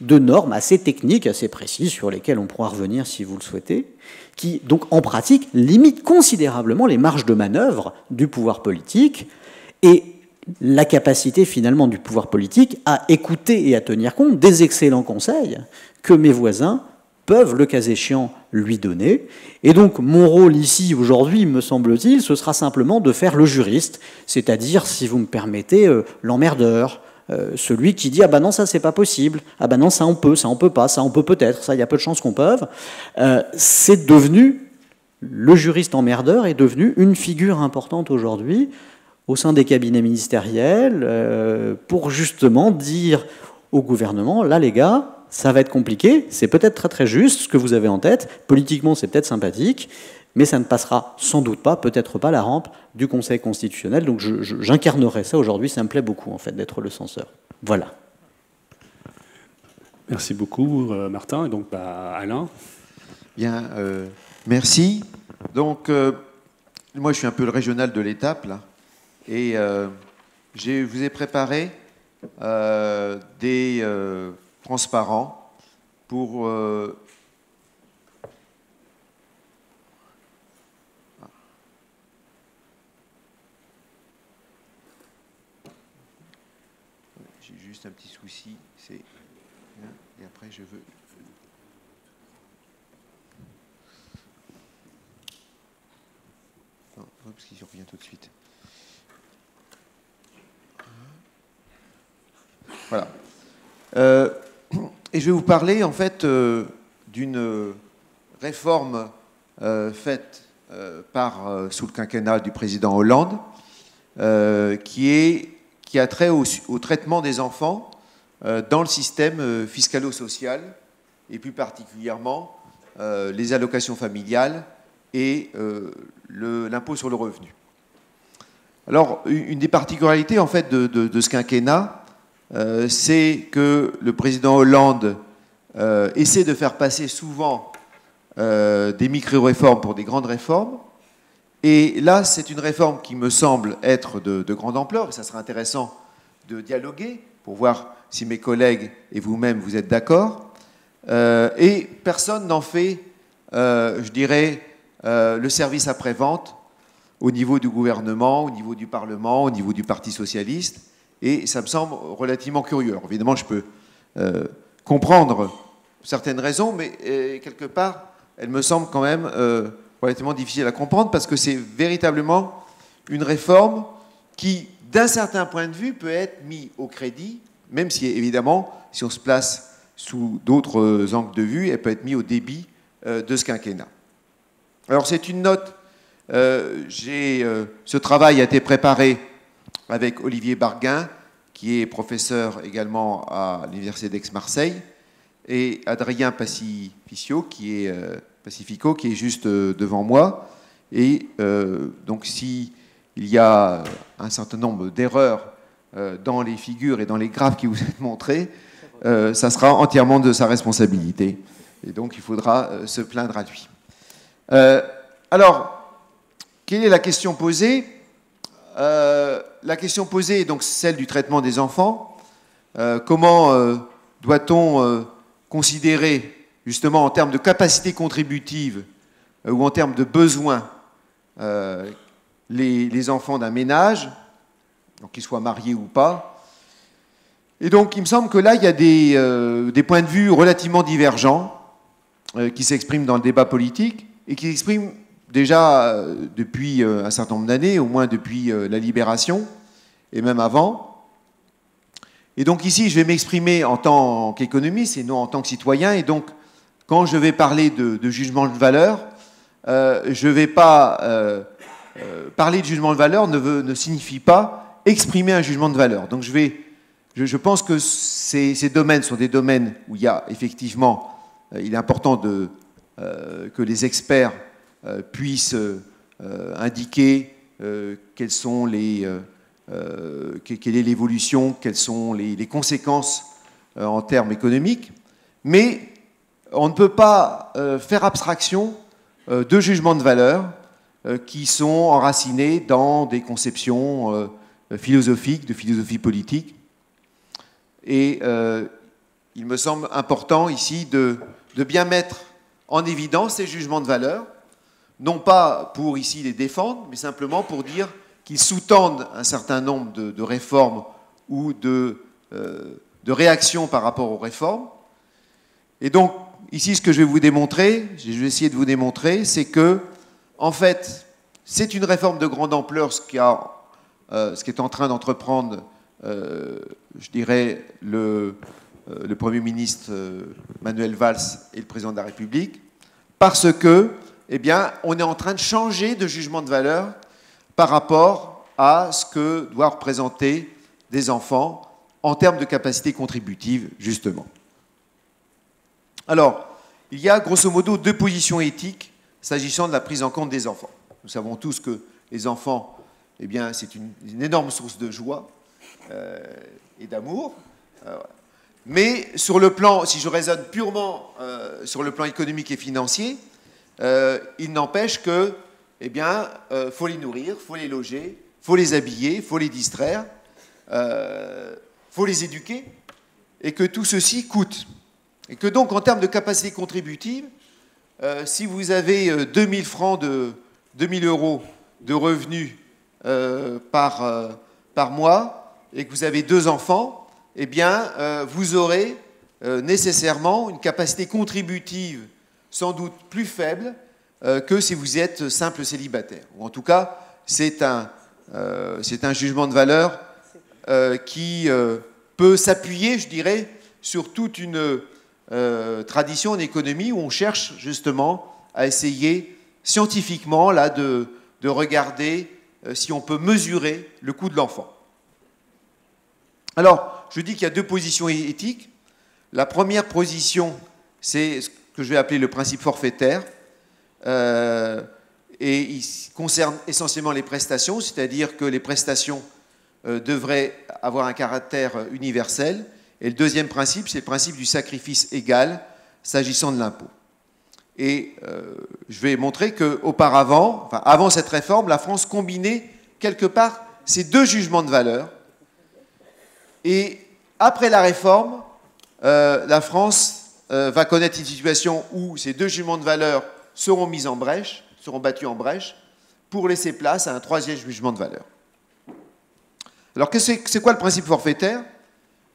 Speaker 2: de normes assez techniques, assez précises, sur lesquelles on pourra revenir si vous le souhaitez, qui, donc, en pratique, limitent considérablement les marges de manœuvre du pouvoir politique et la capacité, finalement, du pouvoir politique à écouter et à tenir compte des excellents conseils que mes voisins peuvent, le cas échéant, lui donner. Et donc, mon rôle ici, aujourd'hui, me semble-t-il, ce sera simplement de faire le juriste, c'est-à-dire, si vous me permettez, l'emmerdeur, celui qui dit « Ah ben non, ça, c'est pas possible. Ah ben non, ça, on peut pas. Ça, on peut peut-être. Ça, il y a peu de chances qu'on peut. » C'est devenu, le juriste emmerdeur est devenu une figure importante aujourd'hui au sein des cabinets ministériels pour justement dire au gouvernement « Là, les gars, ça va être compliqué, c'est peut-être très très juste ce que vous avez en tête, politiquement c'est peut-être sympathique, mais ça ne passera sans doute pas, peut-être pas la rampe du Conseil constitutionnel. » Donc j'incarnerai ça aujourd'hui, ça me plaît beaucoup en fait d'être le censeur. Voilà.
Speaker 1: Merci beaucoup Martin. Et donc Alain.
Speaker 3: Bien, merci. Donc moi je suis un peu le régional de l'étape là, et je vous ai préparé des transparents pour j'ai juste un petit souci, c'est et après je veux non, parce qu'il revient tout de suite. Voilà. Et je vais vous parler en fait d'une réforme faite sous le quinquennat du président Hollande, qui a trait au traitement des enfants dans le système fiscalo-social, et plus particulièrement les allocations familiales et l'impôt sur le revenu. Alors, une des particularités en fait de ce quinquennat, c'est que le président Hollande essaie de faire passer souvent des micro-réformes pour des grandes réformes. Et là, c'est une réforme qui me semble être de grande ampleur, et ça sera intéressant de dialoguer pour voir si mes collègues et vous-même, vous êtes d'accord. Et personne n'en fait, je dirais, le service après-vente au niveau du gouvernement, au niveau du Parlement, au niveau du Parti socialiste. Et ça me semble relativement curieux. Alors, évidemment, je peux comprendre certaines raisons, mais quelque part, elles me semblent quand même relativement difficiles à comprendre, parce que c'est véritablement une réforme qui, d'un certain point de vue, peut être mise au crédit, même si, évidemment, si on se place sous d'autres angles de vue, elle peut être mise au débit de ce quinquennat. Alors, c'est une note. Ce travail a été préparé avec Olivier Barguin, qui est professeur également à l'Université d'Aix-Marseille, et Adrien Pacifico, qui est juste devant moi. Et donc, s'il y a un certain nombre d'erreurs dans les figures et dans les graphes qui vous êtes montrés, ça sera entièrement de sa responsabilité. Et donc, il faudra se plaindre à lui. Alors, quelle est la question posée ? La question posée est donc celle du traitement des enfants. Comment doit-on considérer, justement, en termes de capacité contributive ou en termes de besoins, les enfants d'un ménage, donc qu'ils soient mariés ou pas. Et donc, il me semble que là, il y a des points de vue relativement divergents qui s'expriment dans le débat politique et qui s'expriment déjà depuis un certain nombre d'années, au moins depuis la Libération, et même avant. Et donc ici, je vais m'exprimer en tant qu'économiste et non en tant que citoyen. Et donc, quand je vais parler de jugement de valeur, je ne vais pas parler de jugement de valeur ne signifie pas exprimer un jugement de valeur. Donc je pense que ces domaines sont des domaines où il y a effectivement, il est important que les experts puissent indiquer quelles est l'évolution, quelles sont les conséquences en termes économiques, mais on ne peut pas faire abstraction de jugements de valeur qui sont enracinés dans des conceptions philosophiques, de philosophie politique. Et il me semble important ici de bien mettre en évidence ces jugements de valeur, non pas pour ici les défendre, mais simplement pour dire qu'ils sous-tendent un certain nombre de réformes ou de réactions par rapport aux réformes. Et donc, ici, ce que je vais vous démontrer, je vais essayer de vous démontrer, c'est que, en fait, c'est une réforme de grande ampleur, ce qui est en train d'entreprendre, je dirais, le Premier ministre Manuel Valls et le Président de la République, parce que, eh bien, on est en train de changer de jugement de valeur par rapport à ce que doivent représenter des enfants en termes de capacité contributive, justement. Alors, il y a grosso modo deux positions éthiques s'agissant de la prise en compte des enfants. Nous savons tous que les enfants, eh bien, c'est une énorme source de joie et d'amour. Mais sur le plan, si je raisonne purement sur le plan économique et financier, il n'empêche que, eh bien, faut les nourrir, faut les loger, faut les habiller, faut les distraire, faut les éduquer, et que tout ceci coûte. Et que donc, en termes de capacité contributive, si vous avez 2000 francs 2000 euros de revenus par mois, et que vous avez 2 enfants, eh bien, vous aurez nécessairement une capacité contributive sans doute plus faible que si vous êtes simple célibataire. Ou en tout cas, c'est un jugement de valeur qui peut s'appuyer, je dirais, sur toute une tradition en économie où on cherche justement à essayer scientifiquement là, de regarder si on peut mesurer le coût de l'enfant. Alors, je dis qu'il y a deux positions éthiques. La première position, c'est ce que je vais appeler le principe forfaitaire, et il concerne essentiellement les prestations, c'est-à-dire que les prestations devraient avoir un caractère universel. Et le deuxième principe, c'est le principe du sacrifice égal s'agissant de l'impôt. Et je vais montrer qu'auparavant, enfin, avant cette réforme, la France combinait quelque part ces deux jugements de valeur. Et après la réforme, la France va connaître une situation où ces deux jugements de valeur seront mis en brèche, seront battus en brèche, pour laisser place à un troisième jugement de valeur. Alors, c'est quoi le principe forfaitaire ?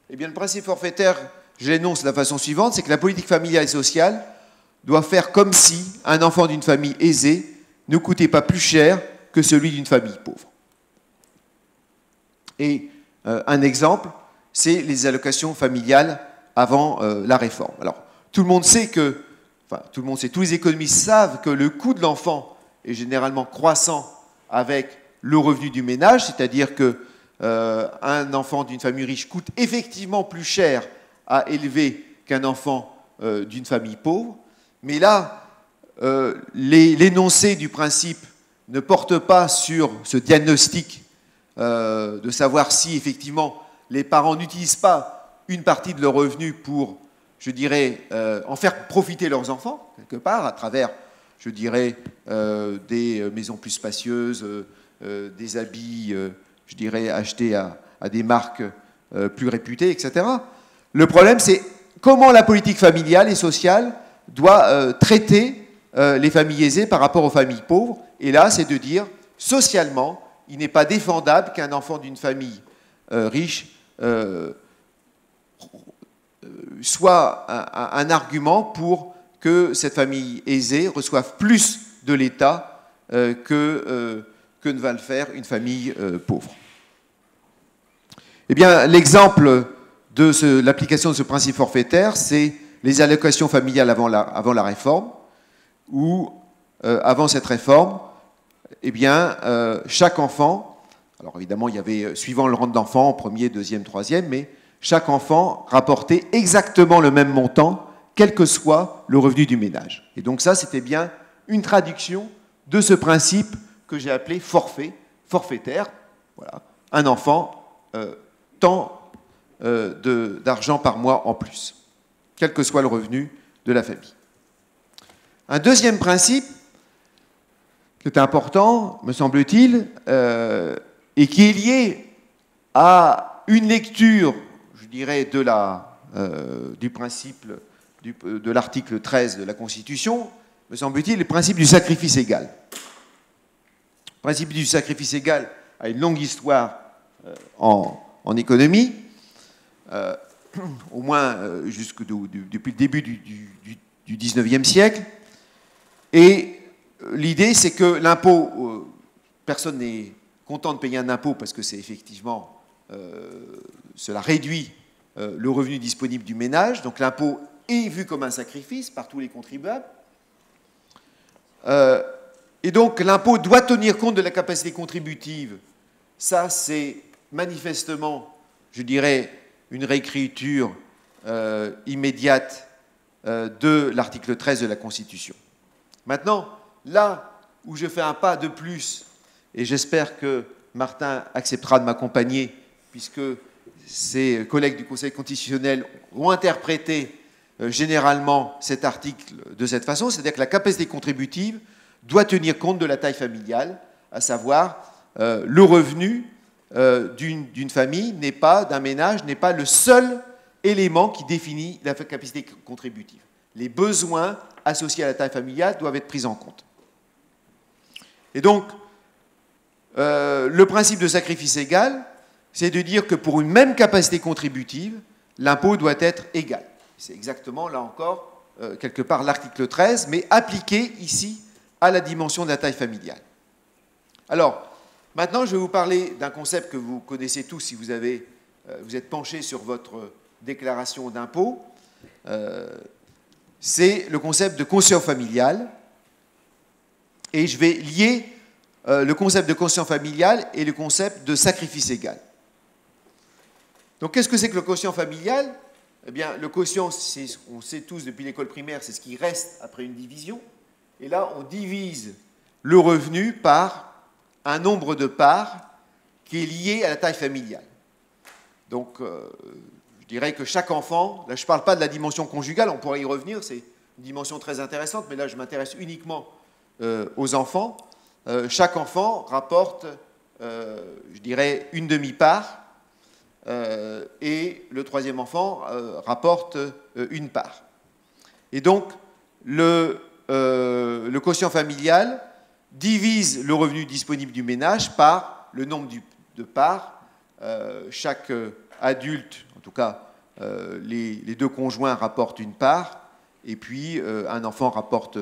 Speaker 3: Eh bien, le principe forfaitaire, je l'énonce de la façon suivante, c'est que la politique familiale et sociale doit faire comme si un enfant d'une famille aisée ne coûtait pas plus cher que celui d'une famille pauvre. Et un exemple, c'est les allocations familiales avant la réforme. Alors, tout le monde sait que, enfin, tout le monde sait, tous les économistes savent que le coût de l'enfant est généralement croissant avec le revenu du ménage, c'est-à-dire que un enfant d'une famille riche coûte effectivement plus cher à élever qu'un enfant d'une famille pauvre. Mais là, l'énoncé du principe ne porte pas sur ce diagnostic de savoir si effectivement les parents n'utilisent pas une partie de leur revenu pour, je dirais, en faire profiter leurs enfants, quelque part, à travers, je dirais, des maisons plus spacieuses, des habits, je dirais, achetés à des marques plus réputées, etc. Le problème, c'est comment la politique familiale et sociale doit traiter les familles aisées par rapport aux familles pauvres. Et là, c'est de dire, socialement, il n'est pas défendable qu'un enfant d'une famille riche soit un argument pour que cette famille aisée reçoive plus de l'État que ne va le faire une famille pauvre. Eh bien, l'exemple de l'application de ce principe forfaitaire, c'est les allocations familiales avant la réforme, où, avant cette réforme, eh bien, chaque enfant, alors évidemment, il y avait, suivant le rang d'enfant, premier, deuxième, troisième, mais chaque enfant rapportait exactement le même montant, quel que soit le revenu du ménage. Et donc ça, c'était bien une traduction de ce principe que j'ai appelé forfaitaire. Voilà, un enfant, tant d'argent par mois en plus, quel que soit le revenu de la famille. Un deuxième principe, qui est important, me semble-t-il, et qui est lié à une lecture, je dirais, du principe de l'article 13 de la Constitution, me semble-t-il, le principe du sacrifice égal. Le principe du sacrifice égal a une longue histoire en économie, au moins depuis le début du 19e siècle. Et l'idée, c'est que l'impôt, personne n'est content de payer un impôt parce que c'est effectivement, cela réduit le revenu disponible du ménage. Donc l'impôt est vu comme un sacrifice par tous les contribuables. Et donc l'impôt doit tenir compte de la capacité contributive. Ça, c'est manifestement, je dirais, une réécriture immédiate de l'article 13 de la Constitution. Maintenant, là où je fais un pas de plus, et j'espère que Martin acceptera de m'accompagner, puisque ses collègues du Conseil constitutionnel ont interprété généralement cet article de cette façon, c'est-à-dire que la capacité contributive doit tenir compte de la taille familiale, à savoir le revenu d'une famille d'un ménage n'est pas le seul élément qui définit la capacité contributive. Les besoins associés à la taille familiale doivent être pris en compte. Et donc, le principe de sacrifice égal, c'est de dire que pour une même capacité contributive, l'impôt doit être égal. C'est exactement, là encore, quelque part l'article 13, mais appliqué ici à la dimension de la taille familiale. Alors, maintenant, je vais vous parler d'un concept que vous connaissez tous si vous êtes penché sur votre déclaration d'impôt. C'est le concept de quotient familial. Et je vais lier le concept de quotient familial et le concept de sacrifice égal. Donc, qu'est-ce que c'est que le quotient familial? Eh bien, le quotient, on sait tous depuis l'école primaire, c'est ce qui reste après une division. Et là, on divise le revenu par un nombre de parts qui est lié à la taille familiale. Donc, je dirais que chaque enfant, là je ne parle pas de la dimension conjugale, on pourrait y revenir, c'est une dimension très intéressante, mais là je m'intéresse uniquement aux enfants. Chaque enfant rapporte, je dirais, une demi-part, et le troisième enfant rapporte une part. Et donc, le quotient familial divise le revenu disponible du ménage par le nombre de parts. Chaque adulte, en tout cas les deux conjoints rapportent une part, et puis un enfant rapporte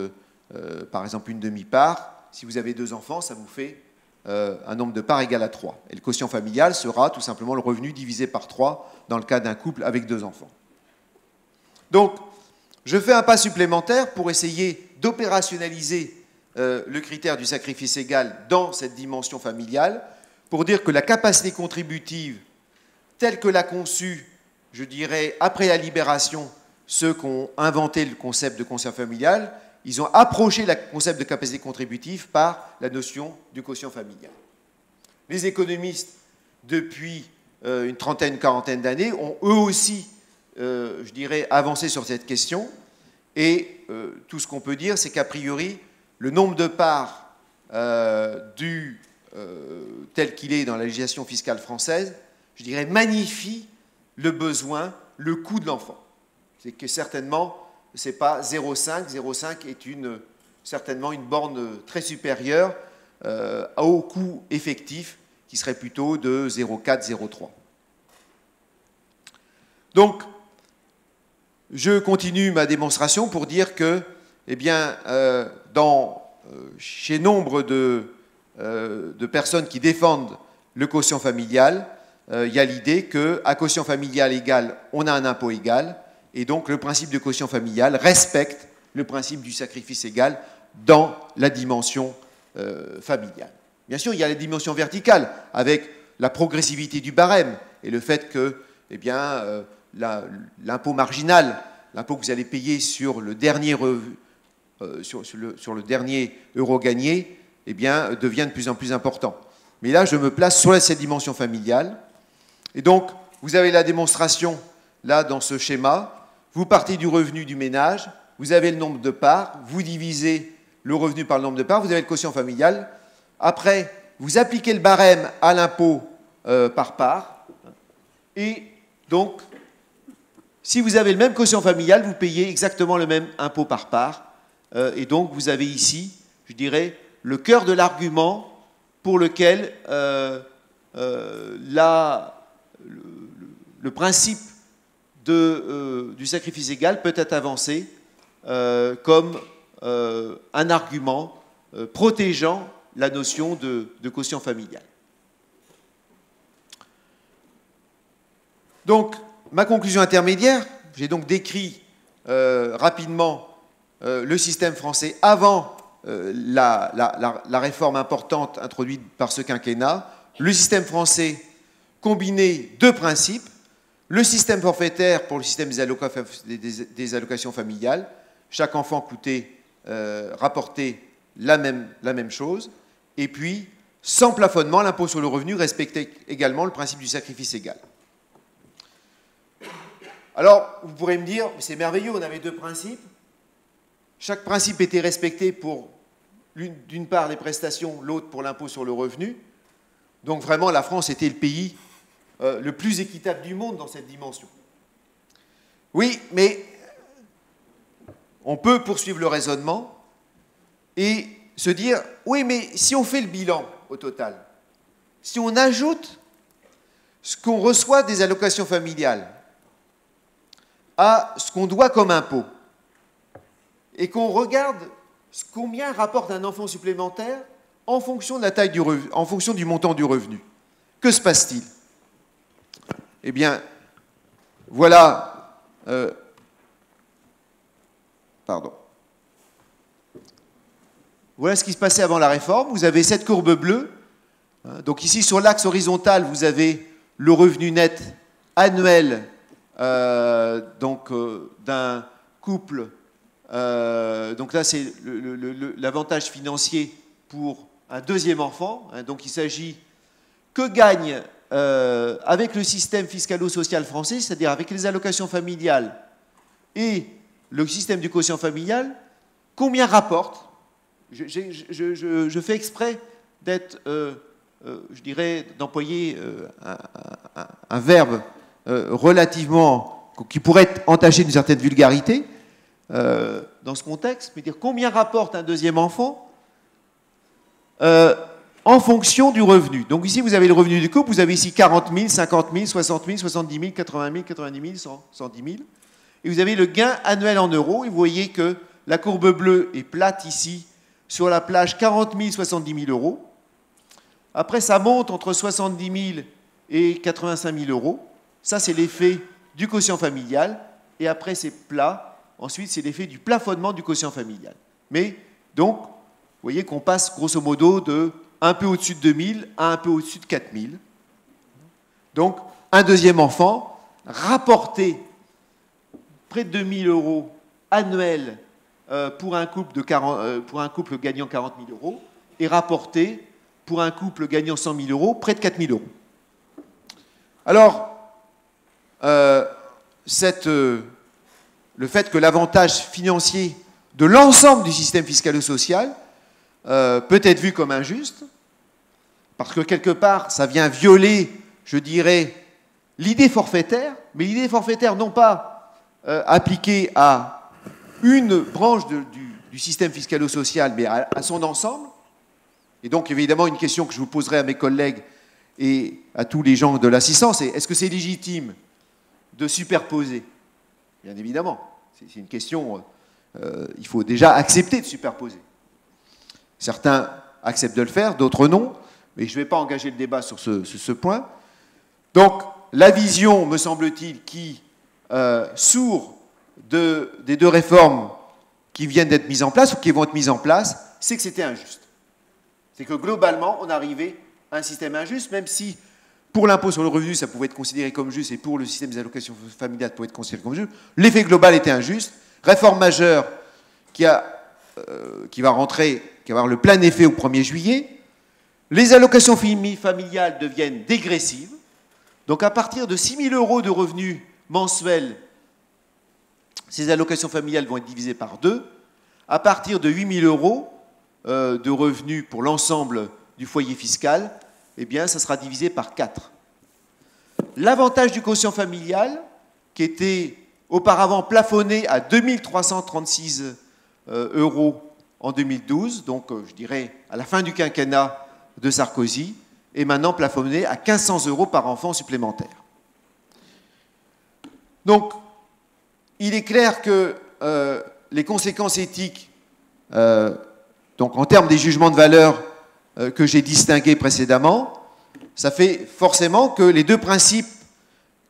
Speaker 3: par exemple une demi-part. Si vous avez deux enfants, ça vous fait un nombre de parts égal à 3. Et le quotient familial sera tout simplement le revenu divisé par 3 dans le cas d'un couple avec deux enfants. Donc, je fais un pas supplémentaire pour essayer d'opérationnaliser le critère du sacrifice égal dans cette dimension familiale, pour dire que la capacité contributive, telle que l'a conçue, je dirais, après la libération, ceux qui ont inventé le concept de quotient familial, ils ont approché le concept de capacité contributive par la notion du quotient familial. Les économistes, depuis une trentaine, une quarantaine d'années, ont eux aussi, je dirais, avancé sur cette question. Et tout ce qu'on peut dire, c'est qu'a priori, le nombre de parts tel qu'il est dans la législation fiscale française, je dirais, magnifie le besoin, le coût de l'enfant. C'est que certainement, ce n'est pas 0,5. 0,5 est certainement une borne très supérieure au coût effectif qui serait plutôt de 0,4, 0,3. Donc, je continue ma démonstration pour dire que, eh bien, chez nombre de personnes qui défendent le quotient familial, il y a l'idée qu'à quotient familial égal, on a un impôt égal, et donc le principe de quotient familial respecte le principe du sacrifice égal dans la dimension familiale. Bien sûr, il y a la dimension verticale, avec la progressivité du barème, et le fait que, eh bien, l'impôt marginal, l'impôt que vous allez payer sur le dernier, sur le dernier euro gagné, eh bien, devient de plus en plus important. Mais là, je me place sur cette dimension familiale. Et donc, vous avez la démonstration, là, dans ce schéma. Vous partez du revenu du ménage, vous avez le nombre de parts, vous divisez le revenu par le nombre de parts, vous avez le quotient familial. Après, vous appliquez le barème à l'impôt par part. Et donc, si vous avez le même quotient familial, vous payez exactement le même impôt par part. Et donc, vous avez ici, je dirais, le cœur de l'argument pour lequel le principe du sacrifice égal peut être avancé comme un argument protégeant la notion de quotient familial. Donc, ma conclusion intermédiaire, j'ai donc décrit rapidement le système français avant la réforme importante introduite par ce quinquennat. Le système français combinait deux principes. Le système forfaitaire pour le système des allocations familiales. Chaque enfant rapportait la même chose. Et puis, sans plafonnement, l'impôt sur le revenu respectait également le principe du sacrifice égal. Alors, vous pourrez me dire, c'est merveilleux, on avait deux principes. Chaque principe était respecté pour d'une part les prestations, l'autre pour l'impôt sur le revenu. Donc vraiment, la France était le pays le plus équitable du monde dans cette dimension. Oui, mais on peut poursuivre le raisonnement et se dire, oui, mais si on fait le bilan au total, si on ajoute ce qu'on reçoit des allocations familiales à ce qu'on doit comme impôt, et qu'on regarde combien rapporte un enfant supplémentaire en fonction de la taille du revenu, en fonction du montant du revenu. Que se passe-t-il? Eh bien, voilà. Voilà ce qui se passait avant la réforme. Vous avez cette courbe bleue. Donc ici, sur l'axe horizontal, vous avez le revenu net annuel d'un couple. Donc là, c'est l'avantage financier pour un deuxième enfant. Donc il s'agit que gagne avec le système fiscalo-social français, c'est-à-dire avec les allocations familiales et le système du quotient familial, combien rapporte. Je fais exprès d'être, je dirais, d'employer un verbe relativement, qui pourrait être entaché d'une certaine vulgarité, dans ce contexte, mais dire combien rapporte un deuxième enfant en fonction du revenu. Donc ici, vous avez le revenu du couple, vous avez ici 40 000, 50 000, 60 000, 70 000, 80 000, 90 000, 110 000, et vous avez le gain annuel en euros, et vous voyez que la courbe bleue est plate ici, sur la plage 40 000, 70 000 euros. Après, ça monte entre 70 000 et 85 000 euros. Ça, c'est l'effet du quotient familial, et après, c'est plat. Ensuite, c'est l'effet du plafonnement du quotient familial. Mais, donc, vous voyez qu'on passe grosso modo de un peu au-dessus de 2000 à un peu au-dessus de 4000. Donc, un deuxième enfant, rapporté près de 2000 euros annuels pour un couple gagnant 40 000 euros, et rapporté pour un couple gagnant 100 000 euros, près de 4 000 euros. Alors, le fait que l'avantage financier de l'ensemble du système fiscalo-social peut être vu comme injuste, parce que quelque part, ça vient violer, je dirais, l'idée forfaitaire, mais l'idée forfaitaire non pas appliquée à une branche du système fiscalo-social, mais à son ensemble. Et donc, évidemment, une question que je vous poserai à mes collègues et à tous les gens de l'assistance, c'est est-ce que c'est légitime de superposer? Bien évidemment, c'est une question, il faut déjà accepter de superposer. Certains acceptent de le faire, d'autres non, mais je ne vais pas engager le débat sur ce point. Donc, la vision, me semble-t-il, qui sourd des deux réformes qui viennent d'être mises en place ou qui vont être mises en place, c'est que c'était injuste. C'est que globalement, on arrivait à un système injuste, même si pour l'impôt sur le revenu, ça pouvait être considéré comme juste, et pour le système des allocations familiales, ça pouvait être considéré comme juste. L'effet global était injuste. Réforme majeure qui va avoir le plein effet au 1er juillet. Les allocations familiales deviennent dégressives. Donc à partir de 6 000 € de revenus mensuels, ces allocations familiales vont être divisées par 2. À partir de 8 000 € de revenus pour l'ensemble du foyer fiscal, eh bien, ça sera divisé par 4. L'avantage du quotient familial, qui était auparavant plafonné à 2 336 € en 2012, donc je dirais à la fin du quinquennat de Sarkozy, est maintenant plafonné à 1 500 € par enfant supplémentaire. Donc, il est clair que les conséquences éthiques, donc en termes des jugements de valeur que j'ai distingués précédemment, ça fait forcément que les deux principes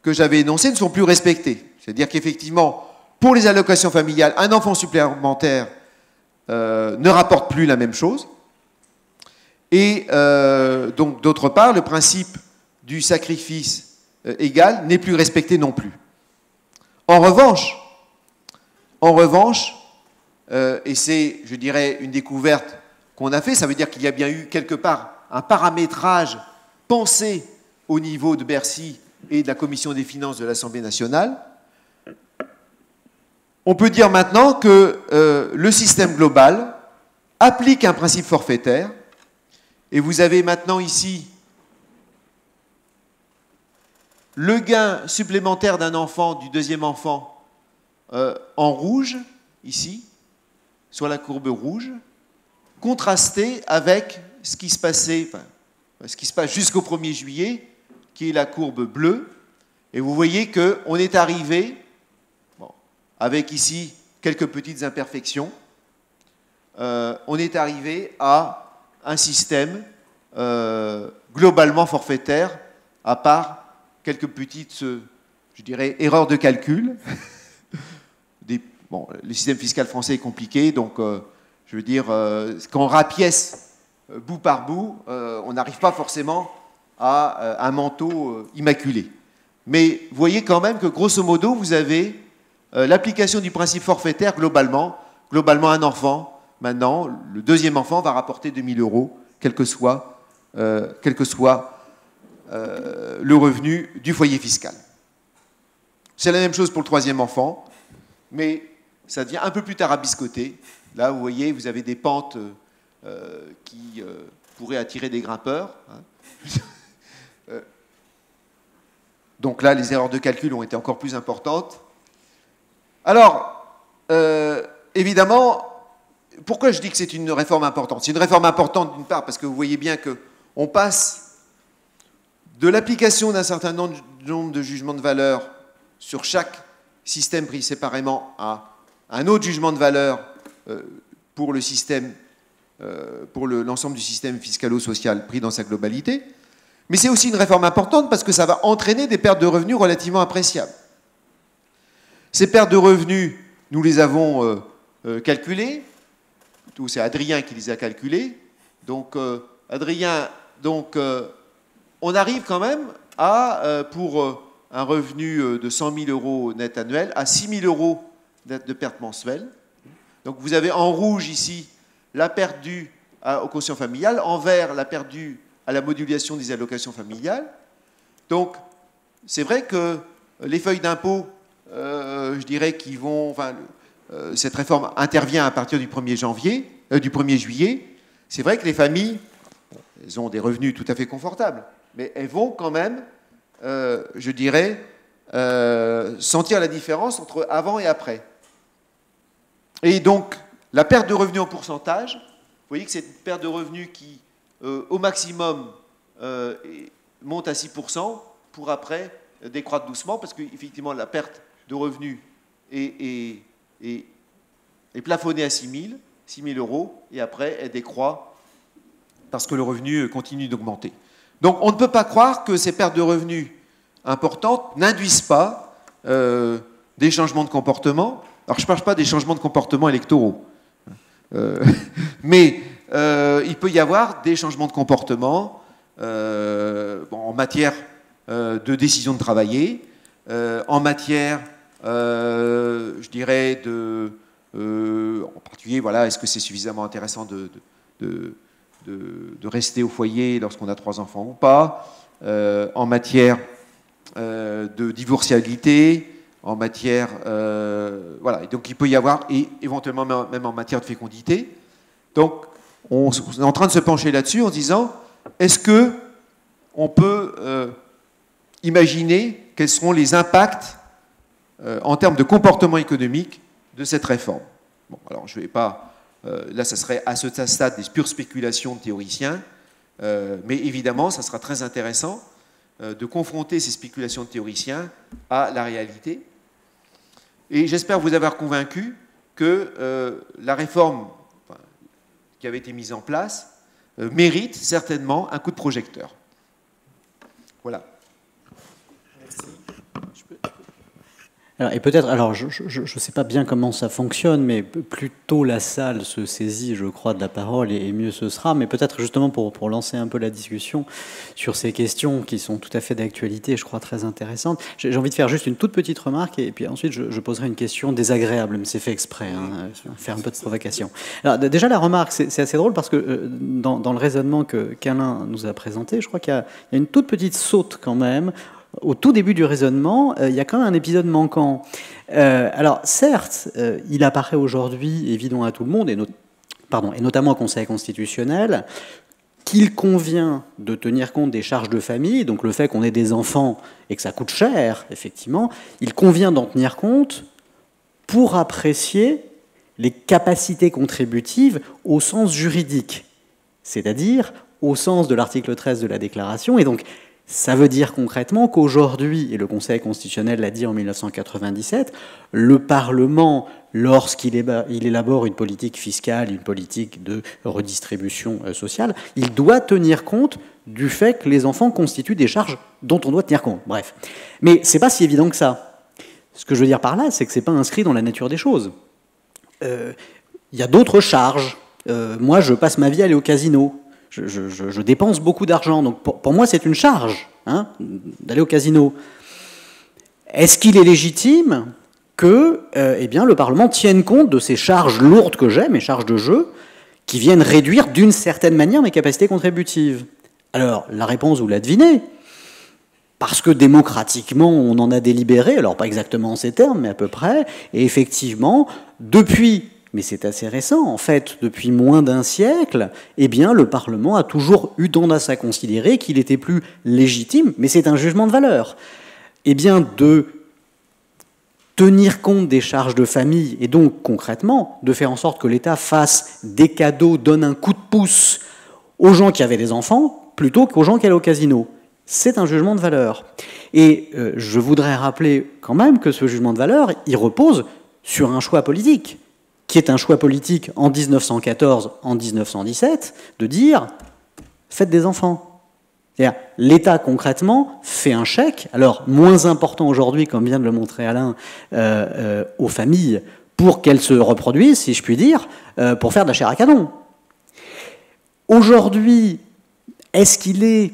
Speaker 3: que j'avais énoncés ne sont plus respectés. C'est-à-dire qu'effectivement, pour les allocations familiales, un enfant supplémentaire ne rapporte plus la même chose. Et donc, d'autre part, le principe du sacrifice égal n'est plus respecté non plus. En revanche, et c'est, je dirais, une découverte qu'on a fait, ça veut dire qu'il y a bien eu quelque part un paramétrage pensé au niveau de Bercy et de la Commission des finances de l'Assemblée nationale. On peut dire maintenant que le système global applique un principe forfaitaire, et vous avez maintenant ici le gain supplémentaire d'un enfant, du deuxième enfant, en rouge, ici, sur la courbe rouge, contrasté avec ce qui se passait, ce qui se passe jusqu'au 1er juillet, qui est la courbe bleue. Et vous voyez qu'on est arrivé, bon, avec ici quelques petites imperfections, on est arrivé à un système globalement forfaitaire, à part quelques petites, je dirais, erreurs de calcul. Bon, le système fiscal français est compliqué, donc je veux dire, quand on rapièce bout par bout, on n'arrive pas forcément à un manteau immaculé. Mais vous voyez quand même que, grosso modo, vous avez l'application du principe forfaitaire globalement. Globalement, un enfant, maintenant, le deuxième enfant va rapporter 2 000 €, quel que soit le revenu du foyer fiscal. C'est la même chose pour le troisième enfant, mais ça devient un peu plus tarabiscoté. Là, vous voyez, vous avez des pentes qui pourraient attirer des grimpeurs. Hein. Donc là, les erreurs de calcul ont été encore plus importantes. Alors, évidemment, pourquoi je dis que c'est une réforme importante? C'est une réforme importante d'une part parce que vous voyez bien qu'on passe de l'application d'un certain nombre de jugements de valeur sur chaque système pris séparément à un autre jugement de valeur pour le système, pour l'ensemble du système fiscalo-social pris dans sa globalité. Mais c'est aussi une réforme importante parce que ça va entraîner des pertes de revenus relativement appréciables. Ces pertes de revenus, nous les avons calculées. C'est Adrien qui les a calculées. Donc, Adrien, on arrive quand même à, pour un revenu de 100 000 € net annuel, à 6 000 € de perte mensuelle. Donc, vous avez en rouge ici la perte due au quotient familial, en vert la perte due à la modulation des allocations familiales. Donc, c'est vrai que les feuilles d'impôt, je dirais qu'ils vont... Enfin, cette réforme intervient à partir du 1er juillet. C'est vrai que les familles, elles ont des revenus tout à fait confortables, mais elles vont quand même, je dirais, sentir la différence entre avant et après. Et donc, la perte de revenus en pourcentage, vous voyez que c'est une perte de revenus qui au maximum, monte à 6%, pour après décroître doucement, parce qu'effectivement, la perte de revenus est plafonnée à 6 000 euros, et après, elle décroît parce que le revenu continue d'augmenter. Donc, on ne peut pas croire que ces pertes de revenus importantes n'induisent pas des changements de comportement. Alors, je ne parle pas des changements de comportement électoraux, mais il peut y avoir des changements de comportement en matière de décision de travailler, en matière, je dirais, en particulier, voilà, est-ce que c'est suffisamment intéressant de rester au foyer lorsqu'on a 3 enfants ou pas, en matière de divorciabilité, en matière... voilà, et donc il peut y avoir, et éventuellement même en matière de fécondité. Donc, on est en train de se pencher là-dessus en se disant, est-ce que on peut imaginer quels seront les impacts en termes de comportement économique de cette réforme? Bon, alors je ne vais pas... là, ça serait à ce stade des pures spéculations de théoriciens, mais évidemment, ça sera très intéressant de confronter ces spéculations de théoriciens à la réalité. Et j'espère vous avoir convaincu que la réforme qui avait été mise en place mérite certainement un coup de projecteur. Voilà.
Speaker 2: Alors, et peut-être, alors je ne sais pas bien comment ça fonctionne, mais plus tôt la salle se saisit, je crois, de la parole, et mieux ce sera. Mais peut-être justement pour lancer un peu la discussion sur ces questions qui sont tout à fait d'actualité, je crois très intéressantes. J'ai envie de faire juste une toute petite remarque, et puis ensuite je poserai une question désagréable, mais c'est fait exprès, hein, faire un peu de provocation. Alors déjà la remarque, c'est assez drôle parce que dans le raisonnement qu'Alain nous a présenté, je crois qu'il y a une toute petite saute quand même. Au tout début du raisonnement, il y a quand même un épisode manquant. Alors, certes, il apparaît aujourd'hui évident à tout le monde, et notamment au Conseil constitutionnel, qu'il convient de tenir compte des charges de famille, donc le fait qu'on ait des enfants et que ça coûte cher, effectivement, il convient d'en tenir compte pour apprécier les capacités contributives au sens juridique, c'est-à-dire au sens de l'article 13 de la Déclaration, et donc ça veut dire concrètement qu'aujourd'hui, et le Conseil constitutionnel l'a dit en 1997, le Parlement, lorsqu'il élabore une politique fiscale, une politique de redistribution sociale, il doit tenir compte du fait que les enfants constituent des charges dont on doit tenir compte. Bref. Mais c'est pas si évident que ça. Ce que je veux dire par là, c'est que c'est pas inscrit dans la nature des choses. Il y a d'autres charges. Moi, je passe ma vie à aller au casino. Je dépense beaucoup d'argent, donc pour moi c'est une charge d'aller au casino. Est-ce qu'il est légitime que le Parlement tienne compte de ces charges lourdes que j'ai, mes charges de jeu, qui viennent réduire d'une certaine manière mes capacités contributives? Alors la réponse, vous la devinez, parce que démocratiquement on en a délibéré, alors pas exactement en ces termes, mais à peu près, et effectivement, mais c'est assez récent, en fait, depuis moins d'un siècle, le Parlement a toujours eu tendance à considérer qu'il était plus légitime, mais c'est un jugement de valeur, de tenir compte des charges de famille, et donc concrètement, de faire en sorte que l'État fasse des cadeaux, donne un coup de pouce aux gens qui avaient des enfants, plutôt qu'aux gens qui allaient au casino. C'est un jugement de valeur. Et je voudrais rappeler quand même que ce jugement de valeur, il repose sur un choix politique, qui est un choix politique en 1914, en 1917, de dire « faites des enfants ». C'est-à-dire, l'État, concrètement, fait un chèque, alors moins important aujourd'hui, comme vient de le montrer Alain, aux familles, pour qu'elles se reproduisent, si je puis dire, pour faire de la chair à canon. Aujourd'hui, est-ce qu'il est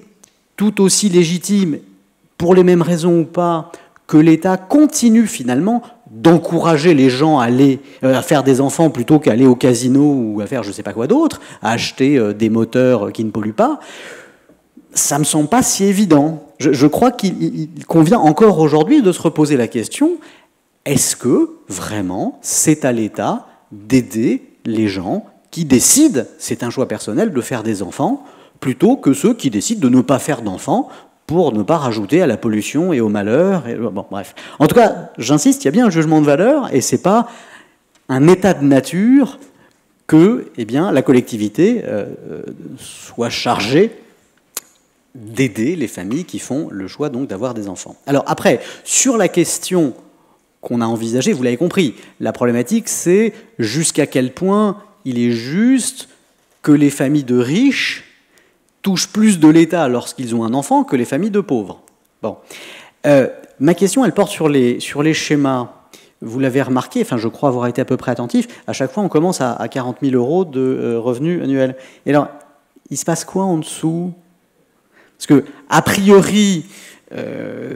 Speaker 2: tout aussi légitime, pour les mêmes raisons ou pas, que l'État continue finalement d'encourager les gens à faire des enfants plutôt qu'à aller au casino ou à faire je ne sais pas quoi d'autre, à acheter des moteurs qui ne polluent pas? Ça ne me semble pas si évident. Je crois qu'il convient encore aujourd'hui de se reposer la question, est-ce que vraiment c'est à l'État d'aider les gens qui décident, c'est un choix personnel, de faire des enfants, plutôt que ceux qui décident de ne pas faire d'enfants pour ne pas rajouter à la pollution et au malheur. Bon, bref. En tout cas, j'insiste, il y a bien un jugement de valeur, et ce n'est pas un état de nature que eh bien, la collectivité soit chargée d'aider les familles qui font le choix donc d'avoir des enfants. Alors après, sur la question qu'on a envisagée, vous l'avez compris, la problématique c'est jusqu'à quel point il est juste que les familles de riches touchent plus de l'État lorsqu'ils ont un enfant que les familles de pauvres. Bon. Ma question, elle porte sur les schémas. Vous l'avez remarqué, enfin je crois avoir été à peu près attentif, à chaque fois on commence à 40 000 euros de revenus annuels. Et alors, il se passe quoi en dessous? Parce que, a priori,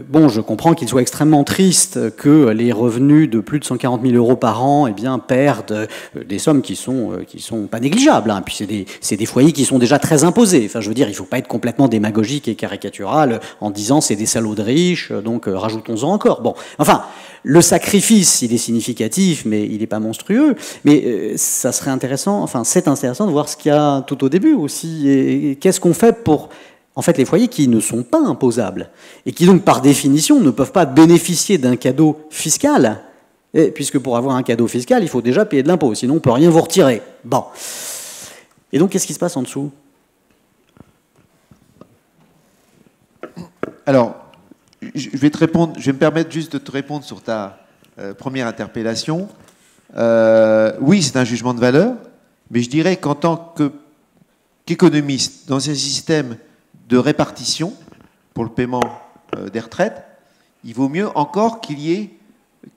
Speaker 2: bon, je comprends qu'il soit extrêmement triste que les revenus de plus de 140 000 euros par an eh bien, perdent des sommes qui sont pas négligeables. Hein. Puis c'est des foyers qui sont déjà très imposés. Enfin, je veux dire, il ne faut pas être complètement démagogique et caricatural en disant c'est des salauds de riches, donc rajoutons-en encore. Bon, enfin, le sacrifice, il est significatif, mais il n'est pas monstrueux. Mais ça serait intéressant, enfin, c'est intéressant de voir ce qu'il y a tout au début aussi. Et qu'est-ce qu'on fait pour... En fait, les foyers qui ne sont pas imposables et qui donc, par définition, ne peuvent pas bénéficier d'un cadeau fiscal, puisque pour avoir un cadeau fiscal, il faut déjà payer de l'impôt, sinon on ne peut rien vous retirer. Bon. Et donc, qu'est-ce qui se passe en dessous?
Speaker 3: Alors, je vais me permettre juste de te répondre sur ta première interpellation. Oui, c'est un jugement de valeur, mais je dirais qu'en tant qu'économiste, dans un système de répartition pour le paiement des retraites, il vaut mieux encore qu'il y ait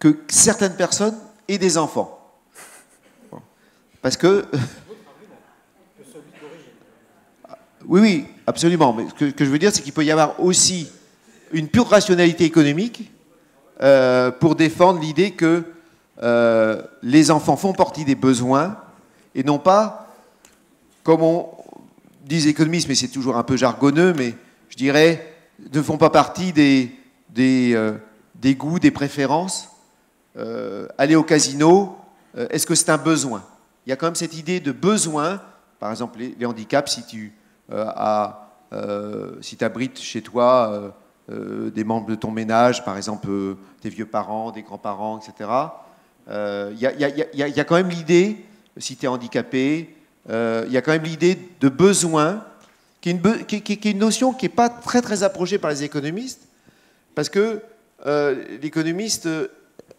Speaker 3: que certaines personnes aient des enfants. Parce que... Oui, absolument. Mais ce que je veux dire, c'est qu'il peut y avoir aussi une pure rationalité économique pour défendre l'idée que les enfants font partie des besoins et non pas, comme on disent économistes, mais c'est toujours un peu jargonneux, mais je dirais, ne font pas partie des goûts, des préférences. Aller au casino, est-ce que c'est un besoin? Il y a quand même cette idée de besoin, par exemple les handicaps, si tu abrites chez toi des membres de ton ménage, par exemple tes vieux parents, des grands-parents, etc., il y a quand même l'idée, si tu es handicapé, il y a quand même l'idée de besoin, qui est une notion qui n'est pas très, très approchée par les économistes, parce que l'économiste,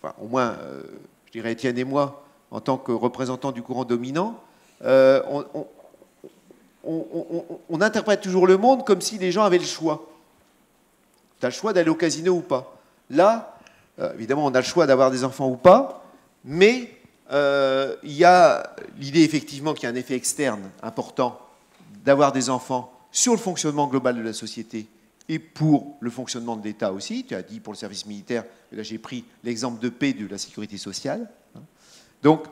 Speaker 3: enfin, au moins, je dirais Étienne et moi, en tant que représentants du courant dominant, on interprète toujours le monde comme si les gens avaient le choix. Tu as le choix d'aller au casino ou pas. Là, évidemment, on a le choix d'avoir des enfants ou pas, mais il y a l'idée effectivement qu'il y a un effet externe important d'avoir des enfants sur le fonctionnement global de la société et pour le fonctionnement de l'État aussi. Tu as dit pour le service militaire, et là j'ai pris l'exemple de paix de la sécurité sociale. Donc,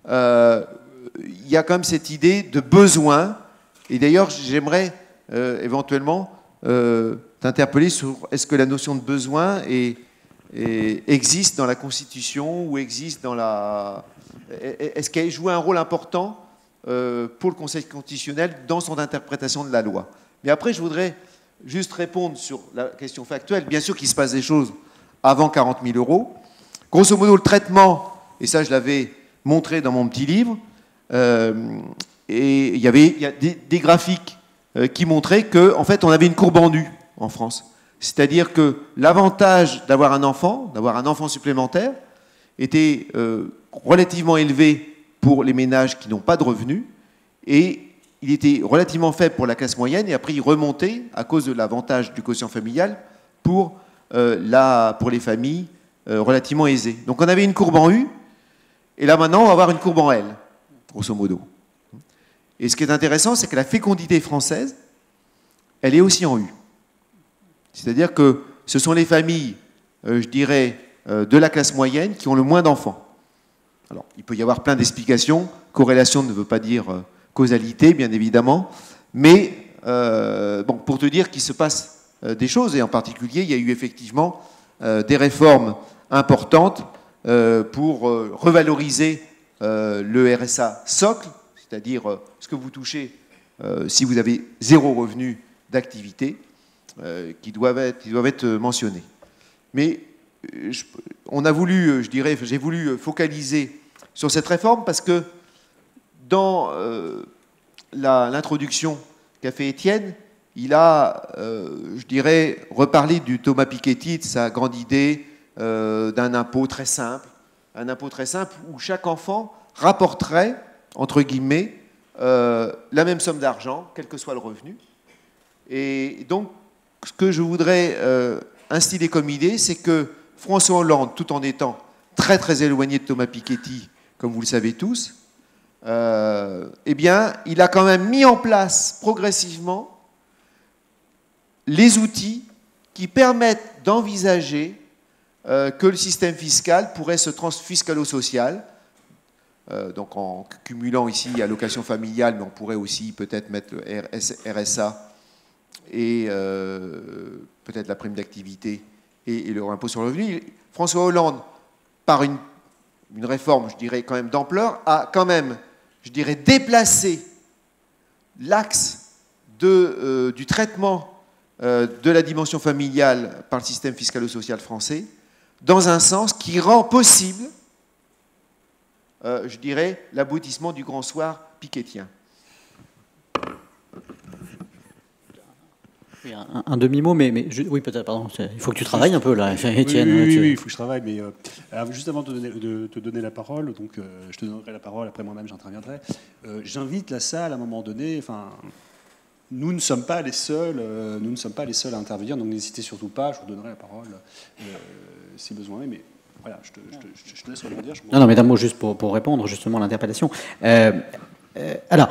Speaker 3: il y a quand même cette idée de besoin. Et d'ailleurs, j'aimerais éventuellement t'interpeller sur est-ce que la notion de besoin existe dans la Constitution ou existe dans la... Est-ce qu'elle joue un rôle important pour le Conseil constitutionnel dans son interprétation de la loi? Mais après, je voudrais juste répondre sur la question factuelle. Bien sûr qu'il se passe des choses avant 40 000 euros. Grosso modo, le traitement, et ça je l'avais montré dans mon petit livre, et il y a des graphiques qui montraient qu'en fait, on avait une courbe en U en France. C'est-à-dire que l'avantage d'avoir un enfant supplémentaire, était relativement élevé pour les ménages qui n'ont pas de revenus, et il était relativement faible pour la classe moyenne, et après il remontait à cause de l'avantage du quotient familial pour les familles relativement aisées. Donc on avait une courbe en U, et là maintenant on va avoir une courbe en L, grosso modo. Et ce qui est intéressant, c'est que la fécondité française, elle est aussi en U. C'est-à-dire que ce sont les familles, je dirais, de la classe moyenne qui ont le moins d'enfants. Alors, il peut y avoir plein d'explications. Corrélation ne veut pas dire causalité, bien évidemment. Mais, bon, pour te dire qu'il se passe des choses, et en particulier, il y a eu effectivement des réformes importantes pour revaloriser le RSA socle, c'est-à-dire ce que vous touchez si vous avez 0 revenu d'activité, qui doivent être mentionnés. Mais on a voulu, je dirais, j'ai voulu focaliser sur cette réforme parce que dans l'introduction qu'a fait Étienne, il a, je dirais, reparlé du Thomas Piketty, de sa grande idée d'un impôt très simple. Un impôt très simple où chaque enfant rapporterait, entre guillemets, la même somme d'argent, quel que soit le revenu. Et donc, ce que je voudrais instiller comme idée, c'est que François Hollande, tout en étant très très éloigné de Thomas Piketty, comme vous le savez tous, eh bien, il a quand même mis en place progressivement les outils qui permettent d'envisager que le système fiscal pourrait se fiscalo-social, donc en cumulant ici allocation familiale, mais on pourrait aussi peut-être mettre le RSA et peut-être la prime d'activité et le impôt sur le revenu. François Hollande, par une réforme, je dirais, quand même d'ampleur, a quand même, je dirais, déplacé l'axe du traitement de la dimension familiale par le système fiscalo-social français dans un sens qui rend possible, je dirais, l'aboutissement du grand soir piquetien.
Speaker 2: Oui, un demi-mot, oui, peut-être, pardon, il faut que tu travailles un peu là, Étienne.
Speaker 1: Oui, il faut que je travaille, mais alors, juste avant de te donner la parole, donc je te donnerai la parole, après moi-même j'interviendrai, j'invite la salle à un moment donné, enfin, nous ne sommes pas les seuls, à intervenir, donc n'hésitez surtout pas, je vous donnerai la parole si besoin, mais voilà, je te laisse rebondir.
Speaker 2: Non, mais d'un mot juste pour répondre justement à l'interpellation. Alors,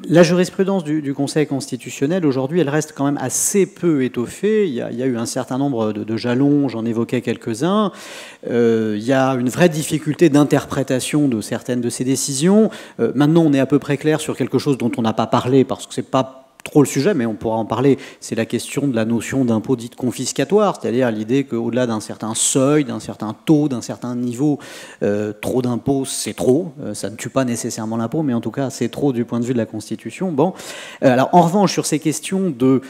Speaker 2: la jurisprudence du Conseil constitutionnel, aujourd'hui, elle reste quand même assez peu étoffée. Il y a eu un certain nombre de jalons, j'en évoquais quelques-uns. Il y a une vraie difficulté d'interprétation de certaines de ces décisions. Maintenant, on est à peu près clair sur quelque chose dont on n'a pas parlé, parce que c'est pas trop le sujet, mais on pourra en parler, c'est la question de la notion d'impôt dite confiscatoire, c'est-à-dire l'idée qu'au-delà d'un certain seuil, d'un certain taux, d'un certain niveau, trop d'impôts, c'est trop. Ça ne tue pas nécessairement l'impôt, mais en tout cas, c'est trop du point de vue de la Constitution. Bon. Alors, en revanche, sur ces questions de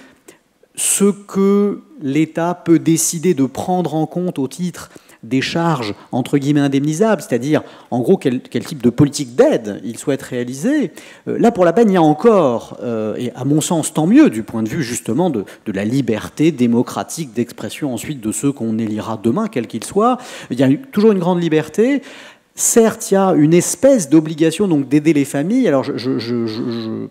Speaker 2: ce que l'État peut décider de prendre en compte au titre des charges entre guillemets indemnisables, c'est-à-dire en gros quel type de politique d'aide il souhaite réaliser. Là, pour la peine, il y a encore, et à mon sens tant mieux du point de vue justement de la liberté démocratique d'expression ensuite de ceux qu'on élira demain, quels qu'ils soient, il y a toujours une grande liberté. Certes, il y a une espèce d'obligation donc d'aider les familles, alors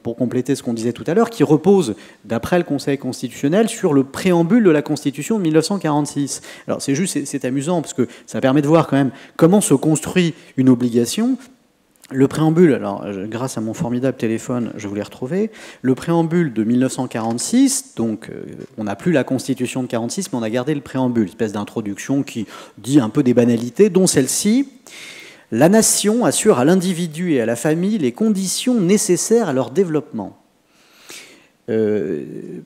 Speaker 2: pour compléter ce qu'on disait tout à l'heure, qui repose, d'après le Conseil constitutionnel, sur le préambule de la Constitution de 1946. Alors c'est amusant, parce que ça permet de voir quand même comment se construit une obligation. Le préambule, alors grâce à mon formidable téléphone, je vous l'ai retrouvé, le préambule de 1946, donc on n'a plus la Constitution de 46, mais on a gardé le préambule, espèce d'introduction qui dit un peu des banalités, dont celle-ci. La nation assure à l'individu et à la famille les conditions nécessaires à leur développement.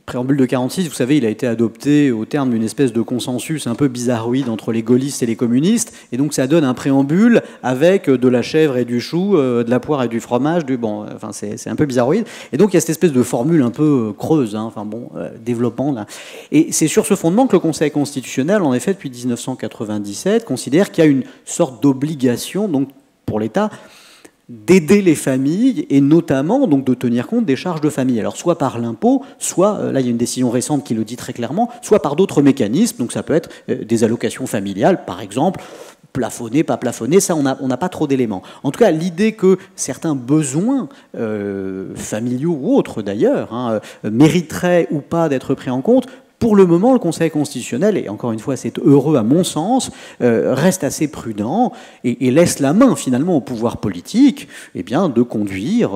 Speaker 2: Préambule de 46, vous savez, il a été adopté au terme d'une espèce de consensus un peu bizarroïde entre les gaullistes et les communistes, et donc ça donne un préambule avec de la chèvre et du chou, de la poire et du fromage, enfin c'est un peu bizarroïde, et donc il y a cette espèce de formule un peu creuse, hein, enfin bon, développement là. Et c'est sur ce fondement que le Conseil constitutionnel, en effet, depuis 1997, considère qu'il y a une sorte d'obligation, donc pour l'État, d'aider les familles et notamment donc de tenir compte des charges de famille. Alors soit par l'impôt, soit, là il y a une décision récente qui le dit très clairement, soit par d'autres mécanismes, donc ça peut être des allocations familiales par exemple, plafonnées, pas plafonnées, ça on n'a pas trop d'éléments. En tout cas, l'idée que certains besoins familiaux ou autres d'ailleurs hein, mériteraient ou pas d'être pris en compte, pour le moment, le Conseil constitutionnel, et encore une fois c'est heureux à mon sens, reste assez prudent et laisse la main finalement au pouvoir politique eh bien, de conduire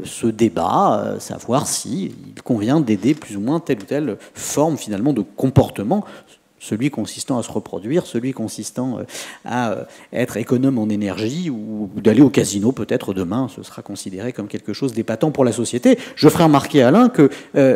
Speaker 2: ce débat, savoir s'il convient d'aider plus ou moins telle ou telle forme finalement de comportement, celui consistant à se reproduire, celui consistant à être économe en énergie ou d'aller au casino peut-être demain, ce sera considéré comme quelque chose d'épatant pour la société. Je ferai remarquer à Alain que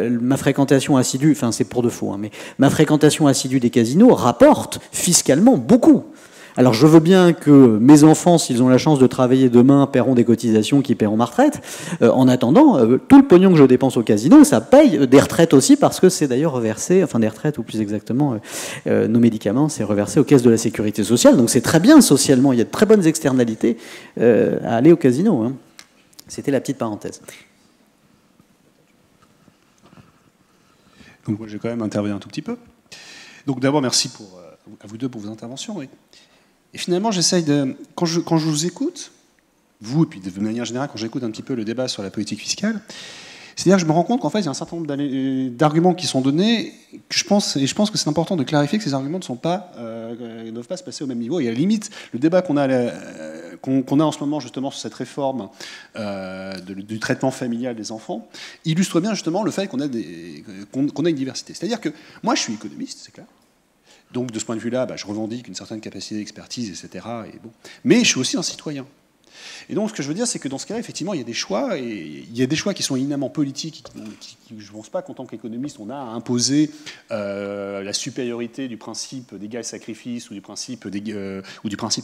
Speaker 2: ma fréquentation assidue, enfin c'est pour de faux, hein, mais ma fréquentation assidue des casinos rapporte fiscalement beaucoup. Alors je veux bien que mes enfants, s'ils ont la chance de travailler demain, paieront des cotisations qui paieront ma retraite. En attendant, tout le pognon que je dépense au casino, ça paye des retraites aussi, parce que c'est d'ailleurs reversé, enfin des retraites ou plus exactement nos médicaments, c'est reversé aux caisses de la sécurité sociale. Donc c'est très bien socialement, il y a de très bonnes externalités à aller au casino. Hein. C'était la petite parenthèse.
Speaker 1: Donc moi, je vais quand même intervenir un tout petit peu. Donc d'abord, merci à vous deux pour vos interventions. Et finalement, j'essaye de... Quand je vous écoute, vous, et puis de manière générale, quand j'écoute un petit peu le débat sur la politique fiscale, c'est-à-dire que je me rends compte qu'en fait, il y a un certain nombre d'arguments qui sont donnés, que je pense que c'est important de clarifier que ces arguments ne doivent pas se passer au même niveau. Et à la limite, le débat qu'on a en ce moment justement sur cette réforme du traitement familial des enfants illustre bien justement le fait qu'on a une diversité. C'est-à-dire que moi, je suis économiste, c'est clair. Donc de ce point de vue-là, je revendique une certaine capacité d'expertise, etc. Mais je suis aussi un citoyen. Et donc, ce que je veux dire, c'est que dans ce cas-là, effectivement, il y a des choix, et il y a des choix qui sont éminemment politiques, qui je ne pense pas qu'en tant qu'économiste, on a à imposer la supériorité du principe d'égal sacrifice ou du principe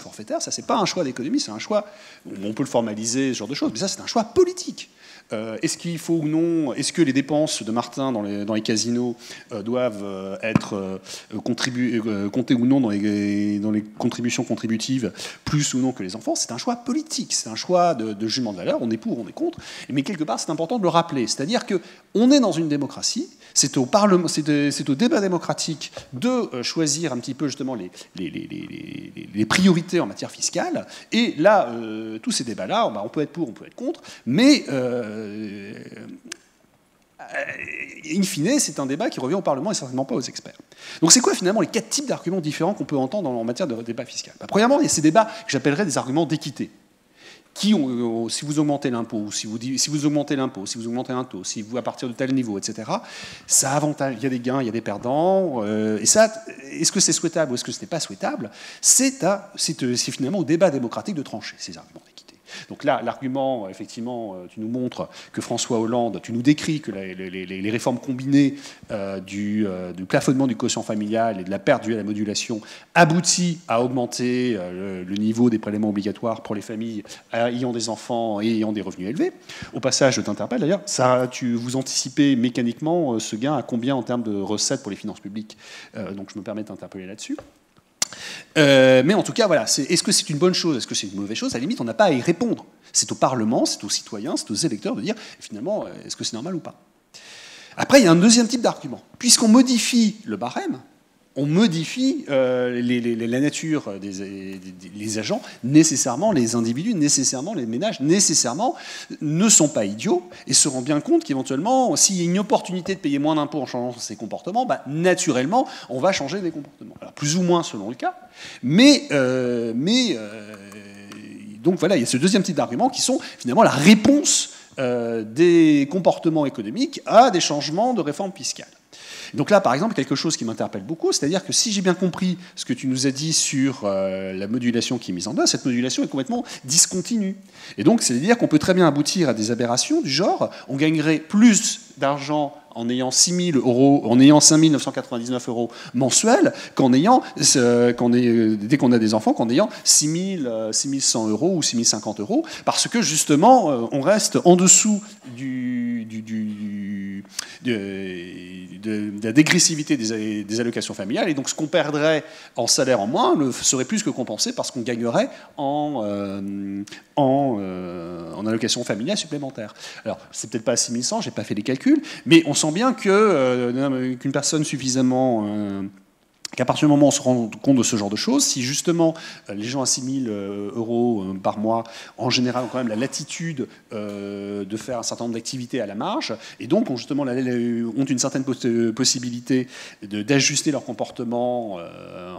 Speaker 1: forfaitaire. Ça, c'est pas un choix d'économie, c'est un choix, on peut le formaliser, ce genre de choses, mais ça, c'est un choix politique. Est-ce qu'il faut ou non, est-ce que les dépenses de Martin dans les casinos doivent être comptées ou non dans les contributions contributives plus ou non que les enfants? C'est un choix politique, c'est un choix de jugement de valeur, on est pour, on est contre, mais quelque part c'est important de le rappeler, c'est-à-dire qu'on est dans une démocratie, c'est au Parlement, c'est au débat démocratique de choisir un petit peu justement les priorités en matière fiscale, et là, tous ces débats-là, on peut être pour, on peut être contre, mais in fine, c'est un débat qui revient au Parlement et certainement pas aux experts. Donc c'est quoi finalement les 4 types d'arguments différents qu'on peut entendre en matière de débat fiscal? Premièrement, il y a ces débats que j'appellerais des arguments d'équité. Si vous augmentez l'impôt, si vous augmentez l'impôt, si vous augmentez un taux, si vous à partir de tel niveau, etc., ça avantage. Il y a des gains, il y a des perdants. Et ça, est-ce que c'est souhaitable ou est-ce que ce n'est pas souhaitable? C'est finalement au débat démocratique de trancher ces arguments d'équité. Donc là, l'argument, effectivement, tu nous montres que François Hollande, tu nous décris que les réformes combinées du plafonnement du quotient familial et de la perte due à la modulation aboutit à augmenter le niveau des prélèvements obligatoires pour les familles ayant des enfants et ayant des revenus élevés. Au passage, je t'interpelle d'ailleurs, vous anticipez mécaniquement ce gain à combien en termes de recettes pour les finances publiques? Donc je me permets d'interpeller là-dessus. Mais en tout cas, voilà, est-ce que c'est une bonne chose, est-ce que c'est une mauvaise chose? À la limite, on n'a pas à y répondre. C'est au Parlement, c'est aux citoyens, c'est aux électeurs de dire, finalement, est-ce que c'est normal ou pas? Après, il y a un deuxième type d'argument. Puisqu'on modifie le barème, on modifie la nature des agents, nécessairement les individus, nécessairement les ménages, nécessairement ne sont pas idiots et se rendent bien compte qu'éventuellement, s'il y a une opportunité de payer moins d'impôts en changeant ses comportements, naturellement, on va changer des comportements. Alors, plus ou moins selon le cas, donc voilà, il y a ce deuxième type d'arguments qui sont finalement la réponse des comportements économiques à des changements de réforme fiscale. Donc là, par exemple, quelque chose qui m'interpelle beaucoup, c'est-à-dire que si j'ai bien compris ce que tu nous as dit sur la modulation qui est mise en place, cette modulation est complètement discontinue. Et donc, c'est-à-dire qu'on peut très bien aboutir à des aberrations du genre, on gagnerait plus d'argent en ayant 6 000 euros, en ayant 5 999 euros mensuels, dès qu'on a des enfants, qu'en ayant 6 100 euros ou 6 050 euros, parce que justement, on reste en dessous de la dégressivité des allocations familiales, et donc ce qu'on perdrait en salaire en moins serait plus que compensé parce qu'on gagnerait en allocation familiale supplémentaire. Alors, c'est peut-être pas 6 100, j'ai pas fait les calculs, mais on sent bien qu'une personne suffisamment... qu'à partir du moment où on se rend compte de ce genre de choses, si justement les gens à 6 000 euros par mois, en général, ont quand même la latitude de faire un certain nombre d'activités à la marge, et donc ont justement ont une certaine possibilité d'ajuster leur comportement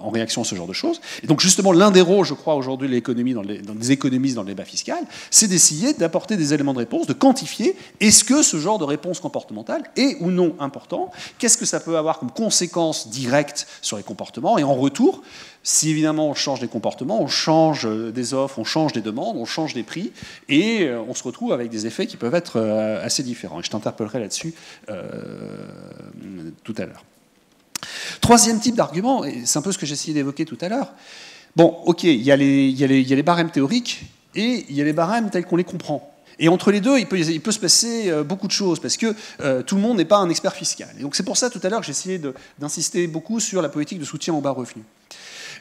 Speaker 1: en réaction à ce genre de choses. Et donc justement, l'un des rôles, je crois, aujourd'hui de l'économie, dans les économistes dans le débat fiscal, c'est d'essayer d'apporter des éléments de réponse, de quantifier est-ce que ce genre de réponse comportementale est ou non important, qu'est-ce que ça peut avoir comme conséquence directe sur les comportements, et en retour, si évidemment on change des comportements, on change des offres, on change des demandes, on change des prix, et on se retrouve avec des effets qui peuvent être assez différents. Et je t'interpellerai là-dessus tout à l'heure. Troisième type d'argument, et c'est un peu ce que j'ai essayé d'évoquer tout à l'heure. Bon, ok, il y a les barèmes théoriques et il y a les barèmes tels qu'on les comprend. Et entre les deux, il peut se passer beaucoup de choses, parce que tout le monde n'est pas un expert fiscal. Et donc c'est pour ça, tout à l'heure, que j'ai essayé d'insister beaucoup sur la politique de soutien aux bas revenus.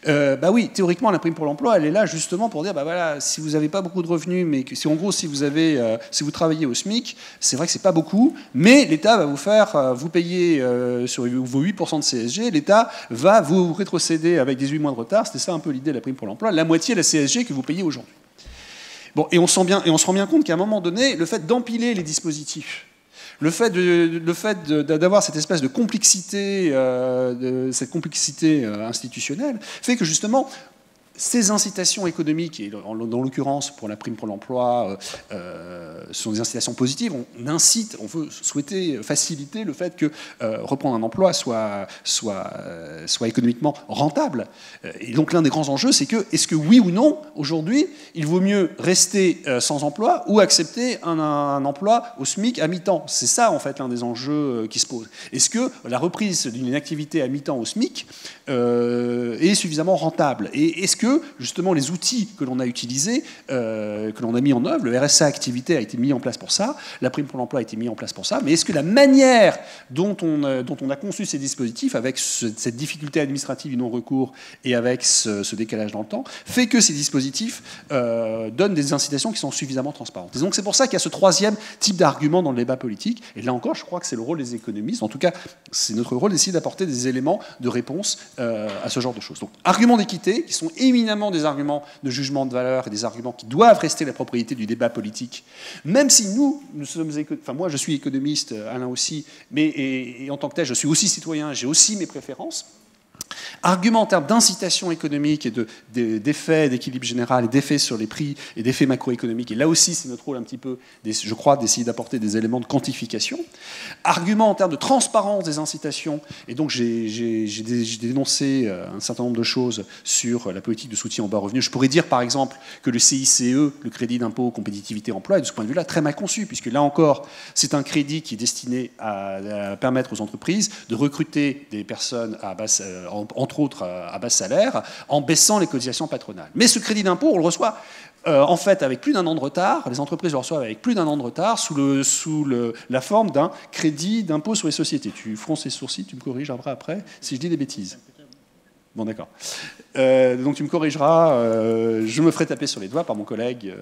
Speaker 1: Bah oui, théoriquement, la prime pour l'emploi, elle est là justement pour dire, bah voilà, si vous n'avez pas beaucoup de revenus, mais que, si en gros, si vous travaillez au SMIC, c'est vrai que c'est pas beaucoup, mais l'État va vous faire, vous payer sur vos 8% de CSG, l'État va vous rétrocéder avec 18 mois de retard. C'était ça un peu l'idée de la prime pour l'emploi, la moitié de la CSG que vous payez aujourd'hui. Bon, et on se rend bien compte qu'à un moment donné, le fait d'empiler les dispositifs, le fait d'avoir cette espèce de complexité, institutionnelle, fait que justement, ces incitations économiques, et dans l'occurrence pour la prime pour l'emploi, sont des incitations positives. On veut souhaiter faciliter le fait que reprendre un emploi soit économiquement rentable. Et donc l'un des grands enjeux, c'est que, est-ce que oui ou non, aujourd'hui, il vaut mieux rester sans emploi ou accepter un emploi au SMIC à mi-temps? C'est ça, en fait, l'un des enjeux qui se pose. Est-ce que la reprise d'une activité à mi-temps au SMIC est suffisamment rentable? Et est-ce que, justement, les outils que l'on a utilisés, que l'on a mis en œuvre, le RSA activité a été mis en place pour ça, la prime pour l'emploi a été mis en place pour ça, mais est-ce que la manière dont on a conçu ces dispositifs, avec cette difficulté administrative du non-recours et avec ce décalage dans le temps, fait que ces dispositifs donnent des incitations qui sont suffisamment transparentes? Et donc c'est pour ça qu'il y a ce troisième type d'argument dans le débat politique, et là encore, je crois que c'est le rôle des économistes, en tout cas, c'est notre rôle d'essayer d'apporter des éléments de réponse à ce genre de choses. Donc, arguments d'équité, qui sont éminemment des arguments de jugement de valeur et des arguments qui doivent rester la propriété du débat politique, même si nous sommes enfin moi je suis économiste, Alain aussi, mais et en tant que tel, je suis aussi citoyen, j'ai aussi mes préférences. Argument en termes d'incitation économique et d'effets d'équilibre général et d'effets sur les prix et d'effets macroéconomiques. Et là aussi, c'est notre rôle un petit peu, je crois, d'essayer d'apporter des éléments de quantification. Argument en termes de transparence des incitations. Et donc, j'ai dénoncé un certain nombre de choses sur la politique de soutien aux bas revenus. Je pourrais dire, par exemple, que le CICE, le crédit d'impôt compétitivité emploi, est de ce point de vue-là très mal conçu, puisque là encore, c'est un crédit qui est destiné à permettre aux entreprises de recruter des personnes à basse, entre autres à bas salaire, en baissant les cotisations patronales. Mais ce crédit d'impôt, on le reçoit en fait avec plus d'un an de retard. Les entreprises le reçoivent avec plus d'un an de retard sous la forme d'un crédit d'impôt sur les sociétés. Tu fronces les sourcils, tu me corriges après si je dis des bêtises. Bon, d'accord. Donc tu me corrigeras. Je me ferai taper sur les doigts par mon collègue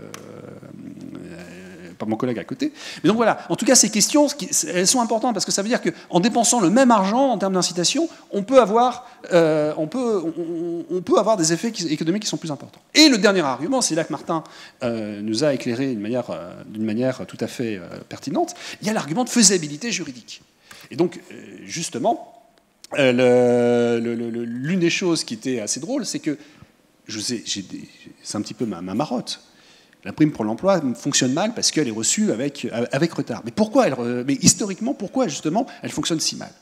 Speaker 1: à côté. Mais donc voilà, en tout cas, ces questions, elles sont importantes parce que ça veut dire qu'en dépensant le même argent en termes d'incitation, on peut avoir des effets économiques qui sont plus importants. Et le dernier argument, c'est là que Martin nous a éclairé d'une manière tout à fait pertinente, il y a l'argument de faisabilité juridique. Et donc, justement, l'une des choses qui était assez drôle, c'est que, c'est un petit peu ma marotte, la prime pour l'emploi fonctionne mal parce qu'elle est reçue avec retard. Mais historiquement, pourquoi justement elle fonctionne si mal?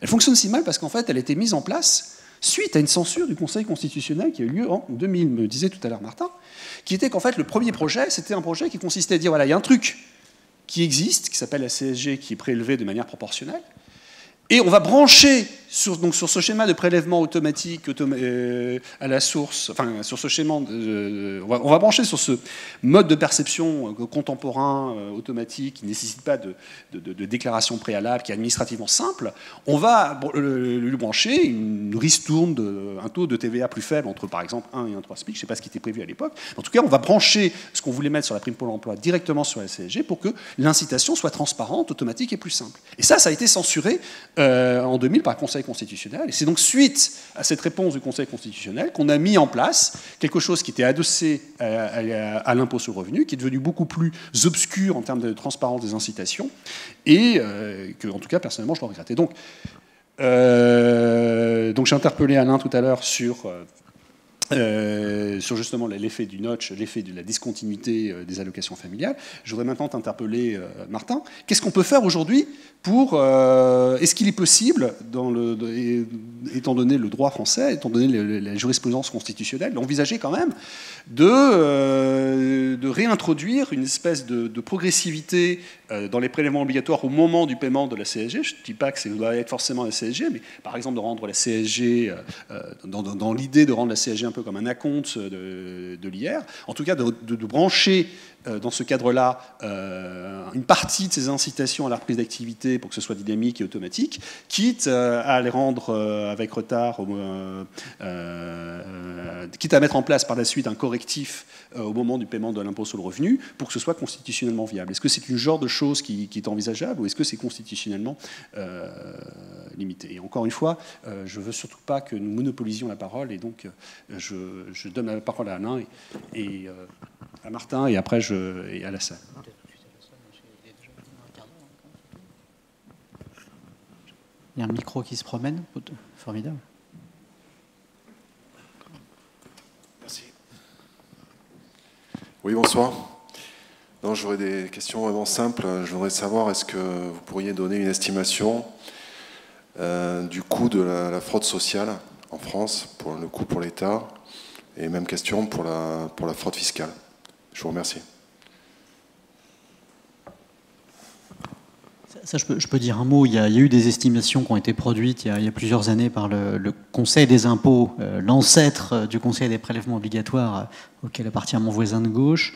Speaker 1: Elle fonctionne si mal parce qu'en fait, elle a été mise en place suite à une censure du Conseil constitutionnel qui a eu lieu en 2000, me disait tout à l'heure Martin, qui était qu'en fait, le premier projet, c'était un projet qui consistait à dire, voilà, il y a un truc qui existe, qui s'appelle la CSG, qui est prélevée de manière proportionnelle, et on va brancher sur ce schéma de prélèvement automatique à la source, enfin sur ce schéma, on va brancher sur ce mode de perception contemporain automatique qui ne nécessite pas de déclaration préalable, qui est administrativement simple. On va lui brancher une ristourne, un taux de TVA plus faible entre par exemple 1 et 1,3 SMIC, je ne sais pas ce qui était prévu à l'époque. En tout cas, on va brancher ce qu'on voulait mettre sur la prime pour l'emploi directement sur la CSG pour que l'incitation soit transparente, automatique et plus simple. Et ça a été censuré en 2000 par le Conseil constitutionnel. Et c'est donc suite à cette réponse du Conseil constitutionnel qu'on a mis en place quelque chose qui était adossé à l'impôt sur le revenu, qui est devenu beaucoup plus obscur en termes de transparence des incitations, et que, en tout cas, personnellement, je le regrettais. Donc j'ai interpellé Alain tout à l'heure sur justement l'effet du notch, l'effet de la discontinuité des allocations familiales. Je voudrais maintenant t'interpeller, Martin. Qu'est-ce qu'on peut faire aujourd'hui pour... est-ce qu'il est possible, étant donné le droit français, étant donné la jurisprudence constitutionnelle, d'envisager quand même de réintroduire une espèce de progressivité dans les prélèvements obligatoires au moment du paiement de la CSG? Je ne dis pas que ça doit être forcément la CSG, mais par exemple de rendre la CSG, dans l'idée de rendre la CSG un peu comme un acompte de l'IR, en tout cas de brancher dans ce cadre-là, une partie de ces incitations à la reprise d'activité pour que ce soit dynamique et automatique, quitte à les rendre avec retard, quitte à mettre en place par la suite un correctif au moment du paiement de l'impôt sur le revenu pour que ce soit constitutionnellement viable. Est-ce que c'est une genre de chose qui est envisageable ou est-ce que c'est constitutionnellement limité? Et encore une fois, je ne veux surtout pas que nous monopolisions la parole et donc je donne la parole à Alain et à Martin et après et à Alassane.
Speaker 2: Il y a un micro qui se promène, formidable.
Speaker 4: Merci. Oui, bonsoir. J'aurais des questions vraiment simples. Je voudrais savoir, est-ce que vous pourriez donner une estimation du coût de la fraude sociale en France, pour le coût pour l'État, et même question pour la fraude fiscale. Je vous remercie.
Speaker 2: Ça, je peux dire un mot. Il y a eu des estimations qui ont été produites il y a plusieurs années par le Conseil des impôts, l'ancêtre du Conseil des prélèvements obligatoires, auquel appartient mon voisin de gauche.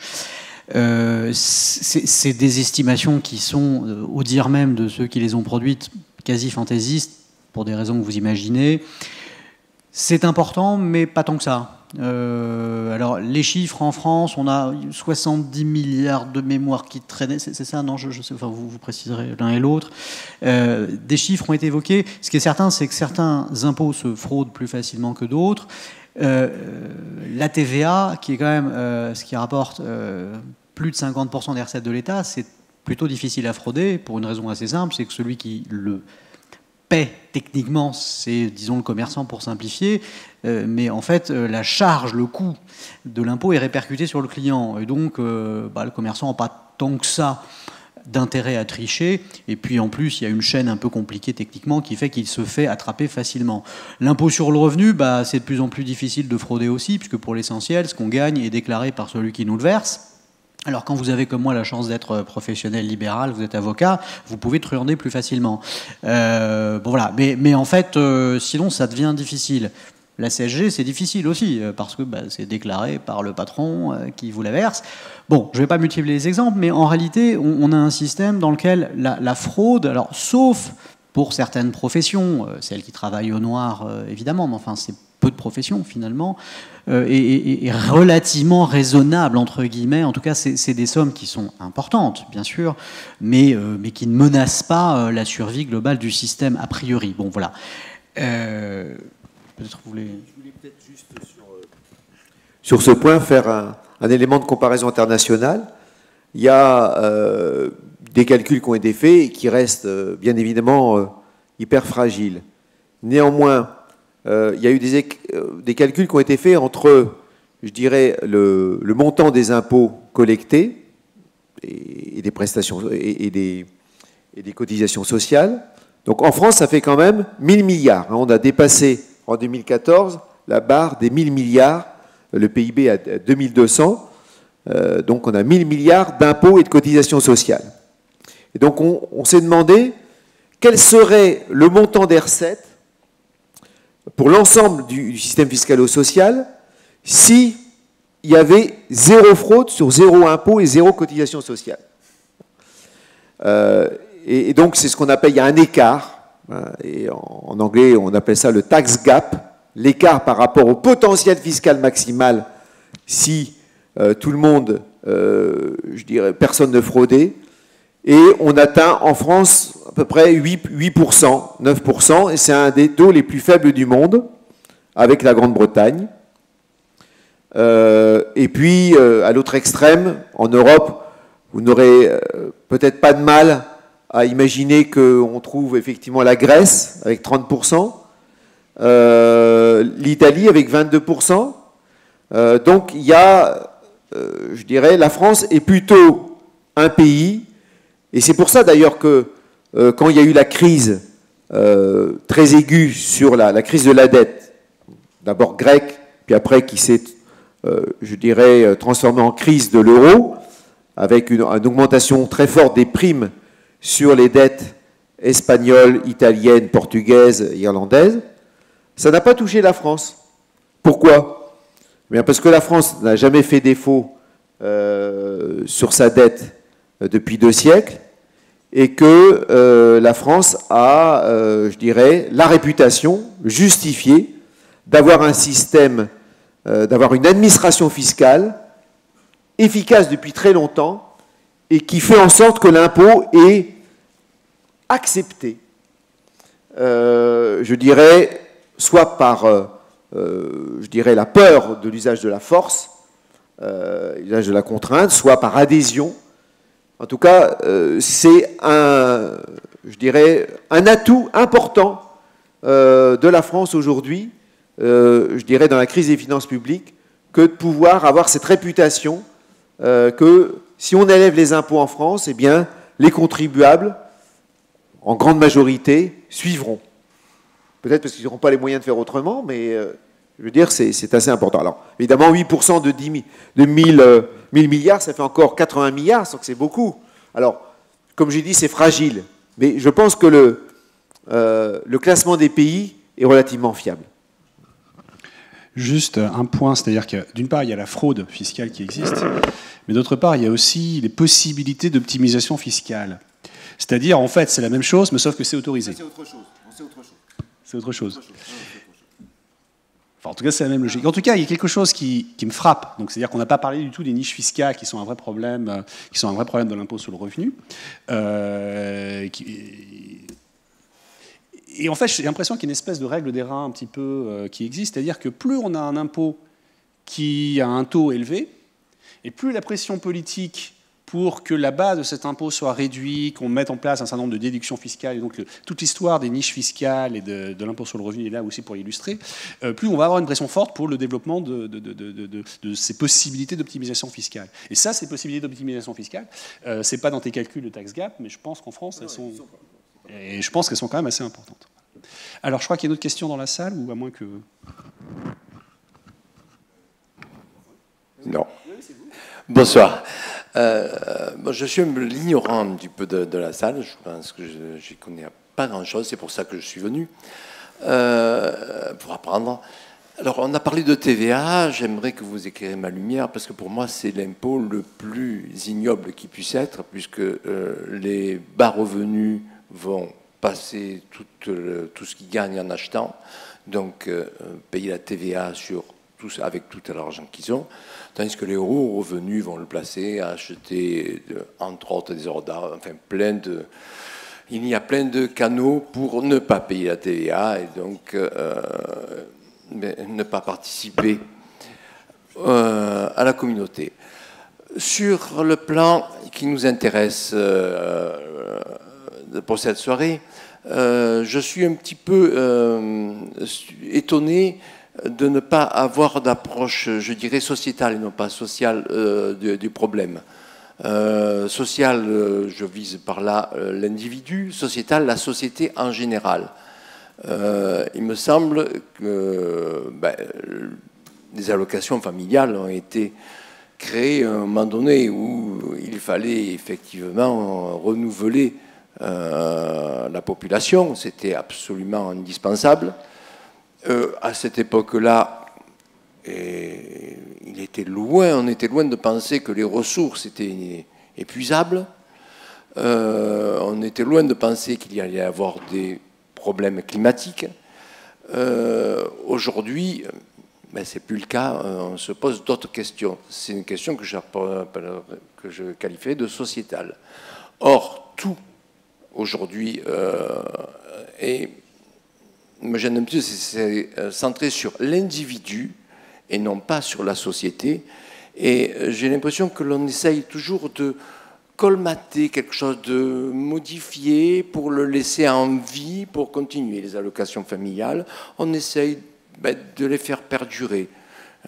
Speaker 2: C'est des estimations qui sont, au dire même de ceux qui les ont produites, quasi fantaisistes, pour des raisons que vous imaginez. C'est important, mais pas tant que ça. Alors, les chiffres en France, on a 70 milliards de mémoire qui traînaient, c'est ça? Non, je sais, enfin, vous préciserez l'un et l'autre. Des chiffres ont été évoqués. Ce qui est certain, c'est que certains impôts se fraudent plus facilement que d'autres. La TVA, qui est quand même ce qui rapporte plus de 50% des recettes de l'État, c'est plutôt difficile à frauder pour une raison assez simple, c'est que celui qui le paie techniquement, c'est, disons, le commerçant pour simplifier, mais en fait, la charge, le coût de l'impôt est répercuté sur le client. Et donc, le commerçant n'a pas tant que ça d'intérêt à tricher. Et puis, en plus, il y a une chaîne un peu compliquée techniquement qui fait qu'il se fait attraper facilement. L'impôt sur le revenu, c'est de plus en plus difficile de frauder aussi, puisque pour l'essentiel, ce qu'on gagne est déclaré par celui qui nous le verse. Alors quand vous avez comme moi la chance d'être professionnel libéral, vous êtes avocat, vous pouvez truander plus facilement. Voilà. Mais en fait, sinon ça devient difficile. La CSG, c'est difficile aussi, parce que c'est déclaré par le patron qui vous la verse. Bon, je ne vais pas multiplier les exemples, mais en réalité, on a un système dans lequel la fraude, alors sauf pour certaines professions, celles qui travaillent au noir, évidemment, mais enfin c'est peu de professions finalement, et relativement raisonnable, entre guillemets. En tout cas, c'est des sommes qui sont importantes, bien sûr, mais qui ne menacent pas la survie globale du système a priori. Bon, voilà. Peut-être vous voulez...
Speaker 3: Je voulais peut-être juste sur ce point faire un élément de comparaison internationale. Il y a des calculs qui ont été faits et qui restent bien évidemment hyper fragiles. Néanmoins, il y a eu des calculs qui ont été faits entre, je dirais, le montant des impôts collectés et des prestations et des cotisations sociales. Donc en France, ça fait quand même 1000 milliards. On a dépassé en 2014 la barre des 1000 milliards, le PIB à 2200. Donc on a 1000 milliards d'impôts et de cotisations sociales. Et donc on s'est demandé quel serait le montant des recettes pour l'ensemble du système fiscalo-social s'il y avait zéro fraude sur zéro impôt et zéro cotisation sociale. Et donc c'est ce qu'on appelle, il y a un écart, et en anglais on appelle ça le tax gap, l'écart par rapport au potentiel fiscal maximal si tout le monde, je dirais, personne ne fraudait, et on atteint en France à peu près 8%, 9%, et c'est un des taux les plus faibles du monde, avec la Grande-Bretagne. Et puis, à l'autre extrême, en Europe, vous n'aurez peut-être pas de mal à imaginer qu'on trouve effectivement la Grèce, avec 30%, l'Italie, avec 22%. Donc, il y a, je dirais, la France est plutôt un pays. Et c'est pour ça d'ailleurs que quand il y a eu la crise très aiguë sur la crise de la dette, d'abord grecque, puis après qui s'est, je dirais, transformée en crise de l'euro, avec une augmentation très forte des primes sur les dettes espagnoles, italiennes, portugaises, irlandaises, ça n'a pas touché la France. Pourquoi? Bien parce que la France n'a jamais fait défaut sur sa dette depuis 2 siècles, et que la France a, je dirais, la réputation justifiée d'avoir un système, d'avoir une administration fiscale efficace depuis très longtemps et qui fait en sorte que l'impôt est accepté, je dirais, soit par, je dirais, la peur de l'usage de la force, l'usage de la contrainte, soit par adhésion. En tout cas, c'est je dirais, un atout important de la France aujourd'hui, je dirais, dans la crise des finances publiques, que de pouvoir avoir cette réputation que si on élève les impôts en France, eh bien, les contribuables, en grande majorité, suivront. Peut-être parce qu'ils n'auront pas les moyens de faire autrement, mais je veux dire, c'est assez important. Alors, évidemment, 8% de 1000 milliards, ça fait encore 80 milliards, donc c'est beaucoup. Alors, comme j'ai dit, c'est fragile. Mais je pense que le classement des pays est relativement fiable.
Speaker 1: Juste un point, c'est-à-dire que d'une part, il y a la fraude fiscale qui existe, mais d'autre part, il y a aussi les possibilités d'optimisation fiscale. C'est-à-dire, en fait, c'est la même chose, mais sauf que c'est autorisé.
Speaker 3: C'est autre chose.
Speaker 1: C'est autre chose. Enfin, en tout cas, c'est la même logique. En tout cas, il y a quelque chose qui me frappe. Donc, c'est-à-dire qu'on n'a pas parlé du tout des niches fiscales qui sont un vrai problème, de l'impôt sur le revenu. Et en fait, j'ai l'impression qu'il y a une espèce de règle des reins un petit peu qui existe. C'est-à-dire que plus on a un impôt qui a un taux élevé, et plus la pression politique pour que la base de cet impôt soit réduite, qu'on mette en place un certain nombre de déductions fiscales, et donc toute l'histoire des niches fiscales et de l'impôt sur le revenu est là aussi pour illustrer, plus on va avoir une pression forte pour le développement de ces possibilités d'optimisation fiscale. Et ça, ces possibilités d'optimisation fiscale, c'est pas dans tes calculs de tax gap, mais je pense qu'en France, elles sont... Et je pense qu'elles sont quand même assez importantes. Alors, je crois qu'il y a une autre question dans la salle, ou à moins que...
Speaker 5: Non. Bonsoir. Je suis l'ignorant un petit peu de la salle. Je pense que je n'y connais pas grand-chose. C'est pour ça que je suis venu, pour apprendre. Alors, on a parlé de TVA. J'aimerais que vous éclairiez ma lumière, parce que pour moi, c'est l'impôt le plus ignoble qui puisse être, puisque les bas revenus vont passer tout ce qu'ils gagnent en achetant, donc payer la TVA sur avec tout l'argent qu'ils ont, tandis que les hauts revenus vont le placer à acheter, entre autres, des œuvres d'art, enfin il y a plein de canaux pour ne pas payer la TVA et donc ne pas participer à la communauté. Sur le plan qui nous intéresse pour cette soirée, je suis un petit peu étonné de ne pas avoir d'approche, je dirais, sociétale et non pas sociale du problème. Social, je vise par là l'individu, sociétal, la société en général. Il me semble que les allocations familiales ont été créées à un moment donné où il fallait effectivement renouveler la population, c'était absolument indispensable. À cette époque-là, on était loin de penser que les ressources étaient épuisables. On était loin de penser qu'il y allait y avoir des problèmes climatiques. Aujourd'hui, c'est plus le cas. On se pose d'autres questions. C'est une question que je qualifierais de sociétale. Or, tout aujourd'hui me gêne un petit peu, c'est centré sur l'individu et non pas sur la société. Et j'ai l'impression que l'on essaye toujours de colmater quelque chose, de modifier pour le laisser en vie, pour continuer les allocations familiales. On essaye de les faire perdurer.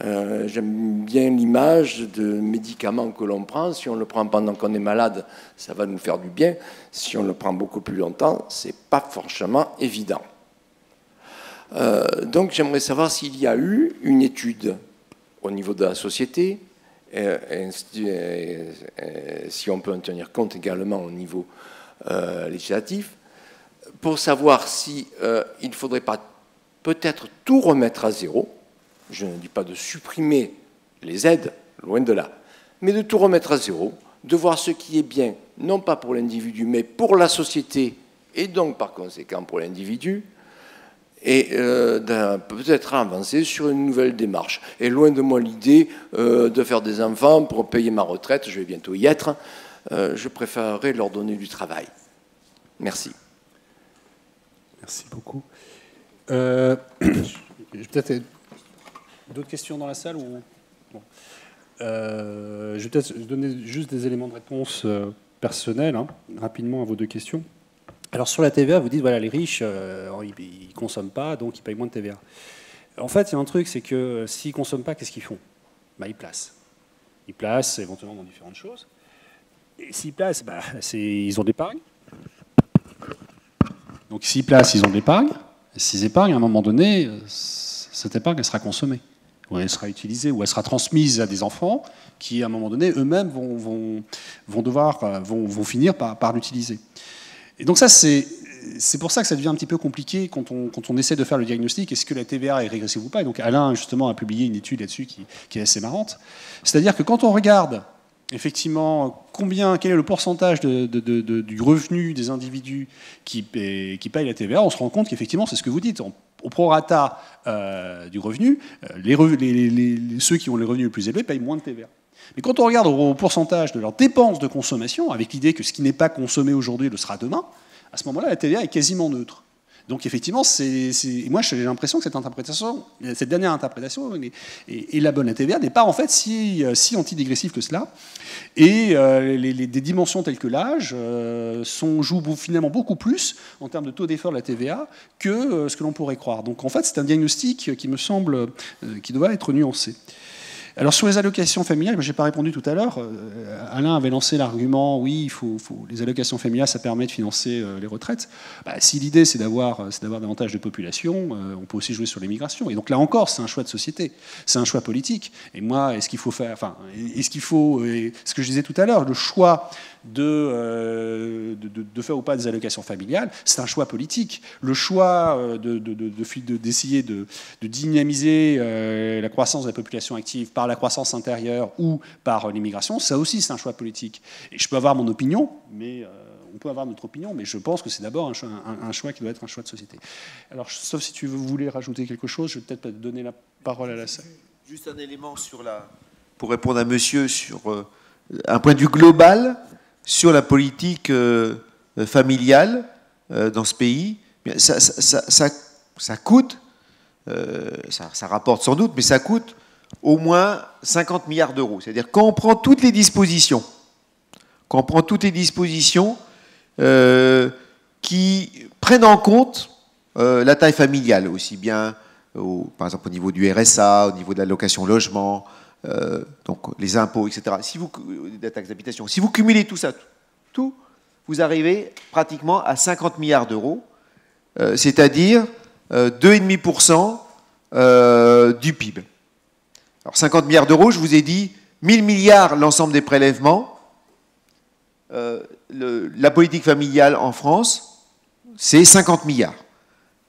Speaker 5: J'aime bien l'image de médicaments que l'on prend. Si on le prend pendant qu'on est malade, ça va nous faire du bien. Si on le prend beaucoup plus longtemps, c'est pas franchement évident. Donc j'aimerais savoir s'il y a eu une étude au niveau de la société, si on peut en tenir compte également au niveau législatif, pour savoir si il ne faudrait pas peut-être tout remettre à zéro. Je ne dis pas de supprimer les aides, loin de là, mais de tout remettre à zéro, de voir ce qui est bien, non pas pour l'individu, mais pour la société, et donc par conséquent pour l'individu, et peut-être avancer sur une nouvelle démarche. Et loin de moi l'idée de faire des enfants pour payer ma retraite, je vais bientôt y être, je préférerais leur donner du travail. Merci.
Speaker 1: Merci beaucoup. Peut-être d'autres questions dans la salle ou... Bon. Je vais peut-être donner juste des éléments de réponse personnels, hein, rapidement à vos deux questions. Alors sur la TVA, vous dites, voilà, les riches, ils ne consomment pas, donc ils payent moins de TVA. En fait, il y a un truc, c'est que s'ils ne consomment pas, qu'est-ce qu'ils font? Ils placent. Ils placent éventuellement dans différentes choses. Et s'ils placent, ils ont de l'épargne. Donc s'ils placent, ils ont de l'épargne. Et s'ils épargnent, à un moment donné, cette épargne, elle sera consommée. Ou elle sera utilisée, ou elle sera transmise à des enfants qui, à un moment donné, eux-mêmes vont finir par l'utiliser. Et donc ça, c'est pour ça que ça devient un petit peu compliqué quand on essaie de faire le diagnostic. Est-ce que la TVA est régressive ou pas? Et donc Alain, justement, a publié une étude là-dessus qui est assez marrante. C'est-à-dire que quand on regarde, effectivement, quel est le pourcentage du revenu des individus qui payent la TVA, on se rend compte qu'effectivement, c'est ce que vous dites. Au prorata du revenu, ceux qui ont les revenus les plus élevés payent moins de TVA. Mais quand on regarde au pourcentage de leurs dépenses de consommation, avec l'idée que ce qui n'est pas consommé aujourd'hui le sera demain, à ce moment-là, la TVA est quasiment neutre. Donc effectivement, moi j'ai l'impression que cette dernière interprétation est la bonne. La TVA n'est pas en fait si antidégressive que cela. Et des dimensions telles que l'âge jouent finalement beaucoup plus en termes de taux d'effort de la TVA que ce que l'on pourrait croire. Donc en fait, c'est un diagnostic qui me semble qui doit être nuancé. Alors sur les allocations familiales, je n'ai pas répondu tout à l'heure. Alain avait lancé l'argument, oui, les allocations familiales, ça permet de financer les retraites. Si l'idée c'est d'avoir davantage de population, on peut aussi jouer sur l'immigration. Et donc là encore, c'est un choix de société, c'est un choix politique. Et moi, ce que je disais tout à l'heure, le choix de faire ou pas des allocations familiales, c'est un choix politique. Le choix d'essayer de dynamiser la croissance de la population active par la croissance intérieure ou par l'immigration, ça aussi c'est un choix politique. Et je peux avoir mon opinion, mais on peut avoir notre opinion, mais je pense que c'est d'abord un choix qui doit être un choix de société. Alors, sauf si tu voulais rajouter quelque chose, je vais peut-être donner la parole à la salle.
Speaker 3: Juste un élément pour répondre à monsieur sur un point de vue global sur la politique familiale dans ce pays. Ça coûte, ça rapporte sans doute, mais ça coûte au moins 50 milliards d'euros. C'est-à-dire quand on prend toutes les dispositions, qui prennent en compte la taille familiale, aussi bien par exemple au niveau du RSA, au niveau de l'allocation logement, donc les impôts, etc. La taxe d'habitation. Si vous cumulez tout ça, vous arrivez pratiquement à 50 milliards d'euros, c'est-à-dire 2,5% du PIB. Alors 50 milliards d'euros, je vous ai dit 1000 milliards l'ensemble des prélèvements. La politique familiale en France, c'est 50 milliards.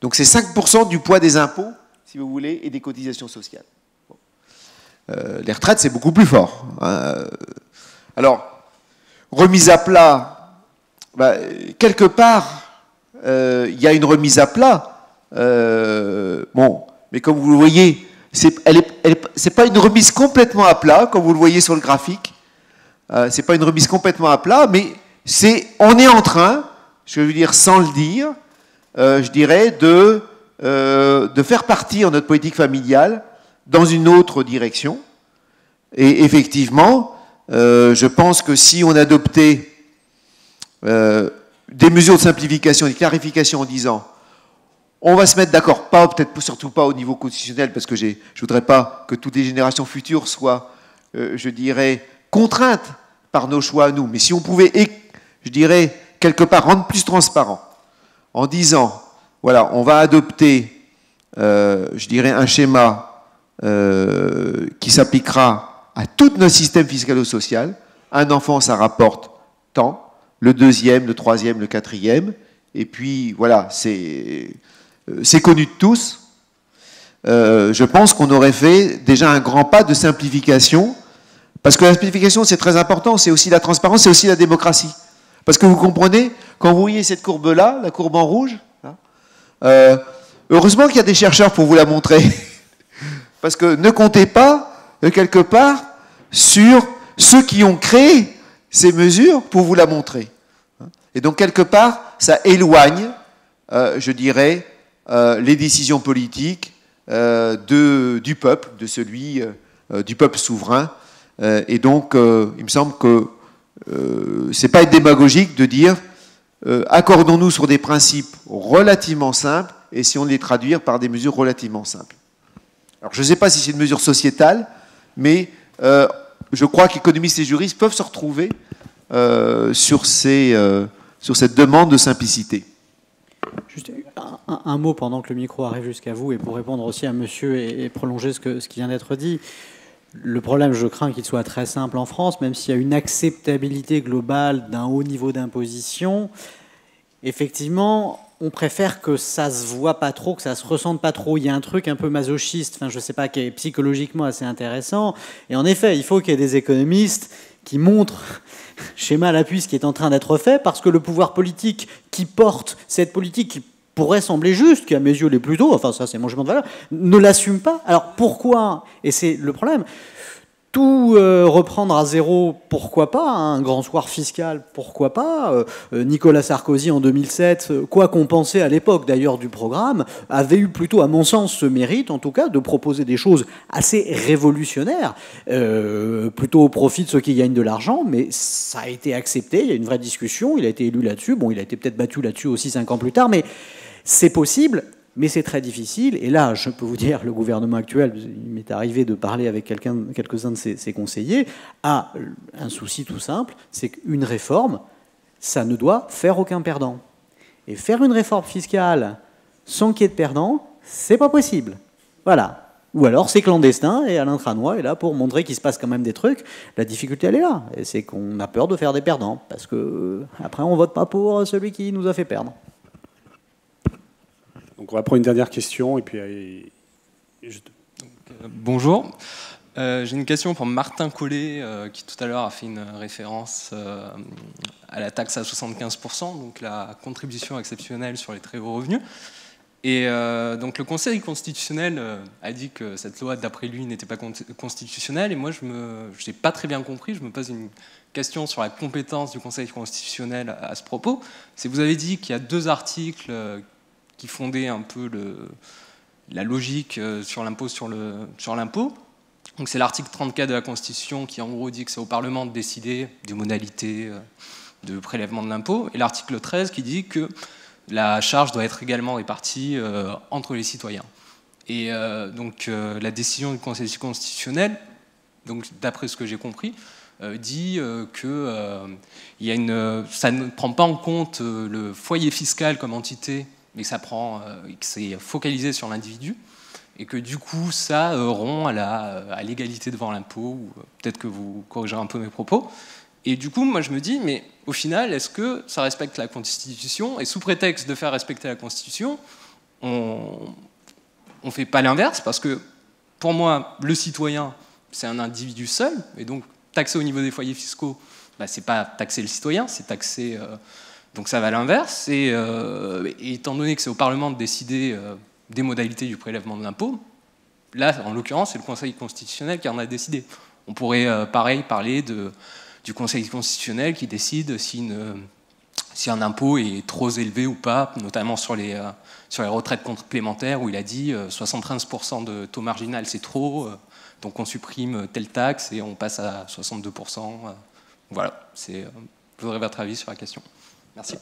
Speaker 3: Donc c'est 5% du poids des impôts, si vous voulez, et des cotisations sociales. Bon. Les retraites, c'est beaucoup plus fort. Alors, remise à plat, quelque part, il y a une remise à plat. Mais comme vous le voyez, c'est pas une remise complètement à plat, comme vous le voyez sur le graphique. C'est pas une remise complètement à plat, mais on est en train, je veux dire sans le dire, je dirais, de faire partir notre politique familiale dans une autre direction. Et effectivement, je pense que si on adoptait des mesures de simplification, des clarifications en disant on va se mettre d'accord, peut-être surtout pas au niveau constitutionnel, parce que je ne voudrais pas que toutes les générations futures soient, je dirais, contraintes par nos choix à nous. Mais si on pouvait, je dirais, quelque part rendre plus transparent, en disant, voilà, on va adopter, je dirais, un schéma qui s'appliquera à tout notre système fiscalo-social. Un enfant, ça rapporte tant, le deuxième, le troisième, le quatrième, et puis voilà, c'est connu de tous. Je pense qu'on aurait fait déjà un grand pas de simplification Parce que la simplification, c'est très important, c'est aussi la transparence, c'est aussi la démocratie. Parce que vous comprenez, quand vous voyez cette courbe-là, la courbe en rouge, heureusement qu'il y a des chercheurs pour vous la montrer. Parce que ne comptez pas, quelque part, sur ceux qui ont créé ces mesures pour vous la montrer. Et donc, quelque part, ça éloigne, je dirais, les décisions politiques du peuple, de celui du peuple souverain. Et donc, il me semble que c'est pas être démagogique de dire accordons-nous sur des principes relativement simples et essayons de les traduire par des mesures relativement simples. Alors, je ne sais pas si c'est une mesure sociétale, mais je crois qu'économistes et juristes peuvent se retrouver sur cette demande de simplicité.
Speaker 2: Juste un mot pendant que le micro arrive jusqu'à vous et pour répondre aussi à monsieur et prolonger ce qui vient d'être dit. Le problème, je crains qu'il soit très simple en France, même s'il y a une acceptabilité globale d'un haut niveau d'imposition. Effectivement, on préfère que ça se voit pas trop, que ça se ressente pas trop. Il y a un truc un peu masochiste, enfin je sais pas, qui est psychologiquement assez intéressant. Et en effet, il faut qu'il y ait des économistes qui montrent schéma à l'appui ce qui est en train d'être fait, parce que le pouvoir politique qui porte cette politique qui pourrait sembler juste, qui à mes yeux l'est plutôt, enfin ça c'est mon jugement de valeur, ne l'assume pas. Alors pourquoi? Et c'est le problème. Tout reprendre à zéro, pourquoi pas? Un grand soir fiscal, pourquoi pas? Nicolas Sarkozy en 2007, quoi qu'on pensait à l'époque d'ailleurs du programme, avait eu plutôt, à mon sens, ce mérite, en tout cas, de proposer des choses assez révolutionnaires, plutôt au profit de ceux qui gagnent de l'argent, mais ça a été accepté, il y a une vraie discussion, il a été élu là-dessus, bon, il a été peut-être battu là-dessus aussi 5 ans plus tard, mais c'est possible. Mais c'est très difficile. Et là, je peux vous dire, le gouvernement actuel, il m'est arrivé de parler avec quelques-uns de ses conseillers, a un souci tout simple, c'est qu'une réforme, ça ne doit faire aucun perdant. Et faire une réforme fiscale sans qu'il y ait de perdant, c'est pas possible. Voilà. Ou alors c'est clandestin et Alain Tranois est là pour montrer qu'il se passe quand même des trucs. La difficulté, elle est là. Et c'est qu'on a peur de faire des perdants. Parce que après, on vote pas pour celui qui nous a fait perdre.
Speaker 1: Donc on va prendre une dernière question et puis.
Speaker 6: Bonjour. J'ai une question pour Martin Collet qui tout à l'heure a fait une référence à la taxe à 75%, donc la contribution exceptionnelle sur les très hauts revenus. Et donc le Conseil constitutionnel a dit que cette loi, d'après lui, n'était pas constitutionnelle. Et moi, je n'ai pas très bien compris. Je me pose une question sur la compétence du Conseil constitutionnel à ce propos. C'est vous avez dit qu'il y a 2 articles qui fondait un peu la logique sur l'impôt sur l'impôt. Donc c'est l'article 34 de la Constitution qui en gros dit que c'est au Parlement de décider des modalités de prélèvement de l'impôt, et l'article 13 qui dit que la charge doit être également répartie entre les citoyens. Et donc la décision du Conseil constitutionnel, donc d'après ce que j'ai compris, dit que ça ne prend pas en compte le foyer fiscal comme entité, mais que c'est focalisé sur l'individu, et que du coup ça rompt à l'égalité devant l'impôt, ou peut-être que vous corrigerez un peu mes propos. Et du coup, moi je me dis, mais au final, est-ce que ça respecte la Constitution? Et sous prétexte de faire respecter la Constitution, on ne fait pas l'inverse, parce que pour moi, le citoyen, c'est un individu seul, et donc taxer au niveau des foyers fiscaux, c'est pas taxer le citoyen, c'est taxer... Donc ça va à l'inverse, et étant donné que c'est au Parlement de décider des modalités du prélèvement de l'impôt, là, en l'occurrence, c'est le Conseil constitutionnel qui en a décidé. On pourrait, pareil, parler du Conseil constitutionnel qui décide si un impôt est trop élevé ou pas, notamment sur les retraites complémentaires, où il a dit 73% de taux marginal, c'est trop, donc on supprime telle taxe et on passe à 62%. Voilà, je voudrais votre avis sur la question. Merci.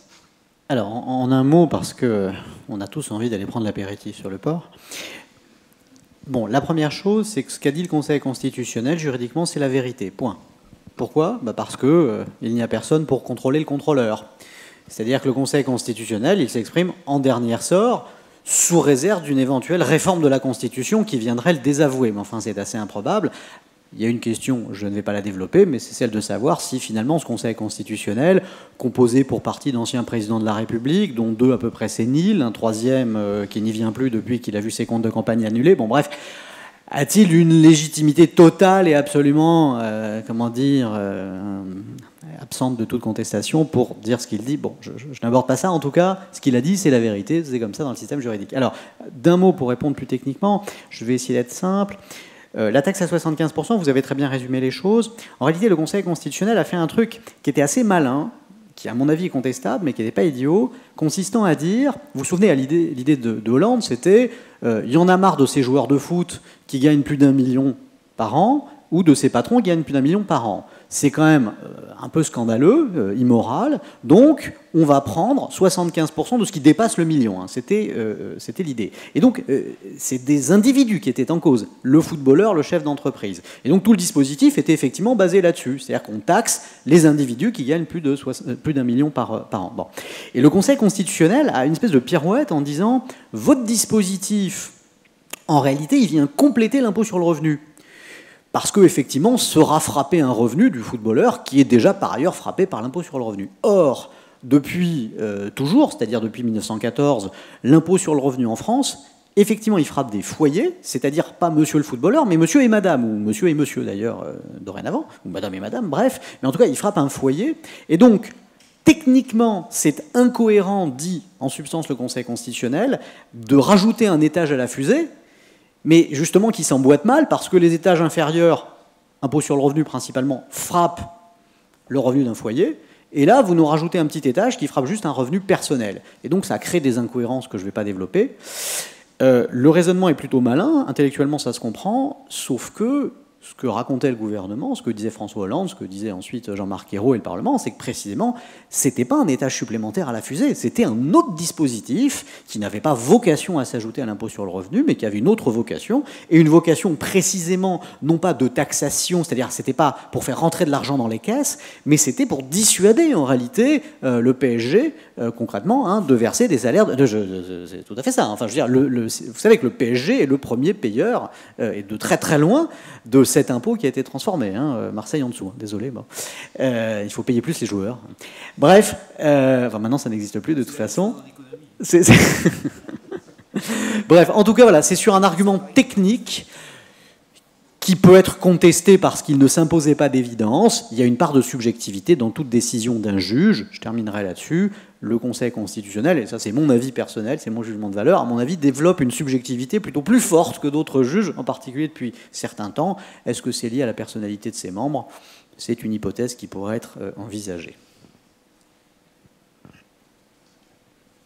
Speaker 2: Alors, en un mot, parce qu'on a tous envie d'aller prendre l'apéritif sur le port. Bon, la première chose, c'est que ce qu'a dit le Conseil constitutionnel, juridiquement, c'est la vérité. Point. Pourquoi? Parce qu'il n'y a personne pour contrôler le contrôleur. C'est-à-dire que le Conseil constitutionnel, il s'exprime en dernier ressort, sous réserve d'une éventuelle réforme de la Constitution qui viendrait le désavouer. Mais enfin, c'est assez improbable. Il y a une question, je ne vais pas la développer, mais c'est celle de savoir si finalement ce Conseil constitutionnel, composé pour partie d'anciens présidents de la République, dont 2 à peu près séniles, un 3e qui n'y vient plus depuis qu'il a vu ses comptes de campagne annulés, bon bref, a-t-il une légitimité totale et absolument, absente de toute contestation pour dire ce qu'il dit? Bon, je n'aborde pas ça. En tout cas, ce qu'il a dit, c'est la vérité. C'est comme ça dans le système juridique. Alors, d'un mot pour répondre plus techniquement, je vais essayer d'être simple. La taxe à 75%, vous avez très bien résumé les choses. En réalité, le Conseil constitutionnel a fait un truc qui était assez malin, qui à mon avis est contestable, mais qui n'était pas idiot, consistant à dire, vous vous souvenez, l'idée de Hollande, c'était il y en a marre de ces joueurs de foot qui gagnent plus d'1 million par an, ou de ces patrons qui gagnent plus d'1 million par an. C'est quand même un peu scandaleux, immoral, donc on va prendre 75% de ce qui dépasse le million. Hein. C'était l'idée. Et donc, c'est des individus qui étaient en cause, le footballeur, le chef d'entreprise. Et donc, tout le dispositif était effectivement basé là-dessus. C'est-à-dire qu'on taxe les individus qui gagnent plus d'1 million par an. Bon. Et le Conseil constitutionnel a une espèce de pirouette en disant « Votre dispositif, en réalité, il vient compléter l'impôt sur le revenu. » Parce qu'effectivement, sera frappé un revenu du footballeur qui est déjà par ailleurs frappé par l'impôt sur le revenu. Or, depuis toujours, c'est-à-dire depuis 1914, l'impôt sur le revenu en France, effectivement, il frappe des foyers, c'est-à-dire pas monsieur le footballeur, mais monsieur et madame, ou monsieur et monsieur d'ailleurs, dorénavant, ou madame et madame, bref. Mais en tout cas, il frappe un foyer. Et donc, techniquement, c'est incohérent, dit en substance le Conseil constitutionnel, de rajouter un étage à la fusée, mais justement qui s'emboîte mal parce que les étages inférieurs, impôt sur le revenu principalement, frappent le revenu d'un foyer, et là vous nous rajoutez un petit étage qui frappe juste un revenu personnel. Et donc ça crée des incohérences que je ne vais pas développer. Le raisonnement est plutôt malin, intellectuellement ça se comprend, sauf que ce que racontait le gouvernement, ce que disait François Hollande, ce que disait ensuite Jean-Marc Ayrault et le Parlement, c'est que précisément, c'était pas un étage supplémentaire à la fusée, c'était un autre dispositif qui n'avait pas vocation à s'ajouter à l'impôt sur le revenu, mais qui avait une autre vocation, et une vocation précisément, non pas de taxation, c'est-à-dire c'était pas pour faire rentrer de l'argent dans les caisses, mais c'était pour dissuader en réalité le PSG, concrètement, hein, de verser des salaires... c'est tout à fait ça. Enfin, je veux dire, vous savez que le PSG est le premier payeur, et de très très loin, de cet impôt qui a été transformé. Hein, Marseille en dessous, hein, désolé. Bon. Il faut payer plus les joueurs. Bref, enfin, maintenant ça n'existe plus de toute façon. Bref, en tout cas, voilà, c'est sur un argument technique qui peut être contesté parce qu'il ne s'imposait pas d'évidence. Il y a une part de subjectivité dans toute décision d'un juge. Je terminerai là-dessus. Le Conseil constitutionnel, et ça c'est mon avis personnel, c'est mon jugement de valeur, à mon avis, développe une subjectivité plutôt plus forte que d'autres juges, en particulier depuis certains temps. Est-ce que c'est lié à la personnalité de ses membres? C'est une hypothèse qui pourrait être envisagée.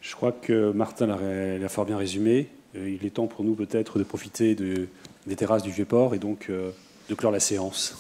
Speaker 1: Je crois que Martin l'a fort bien résumé. Il est temps pour nous peut-être de profiter des terrasses du Vieux-Port et donc de clore la séance.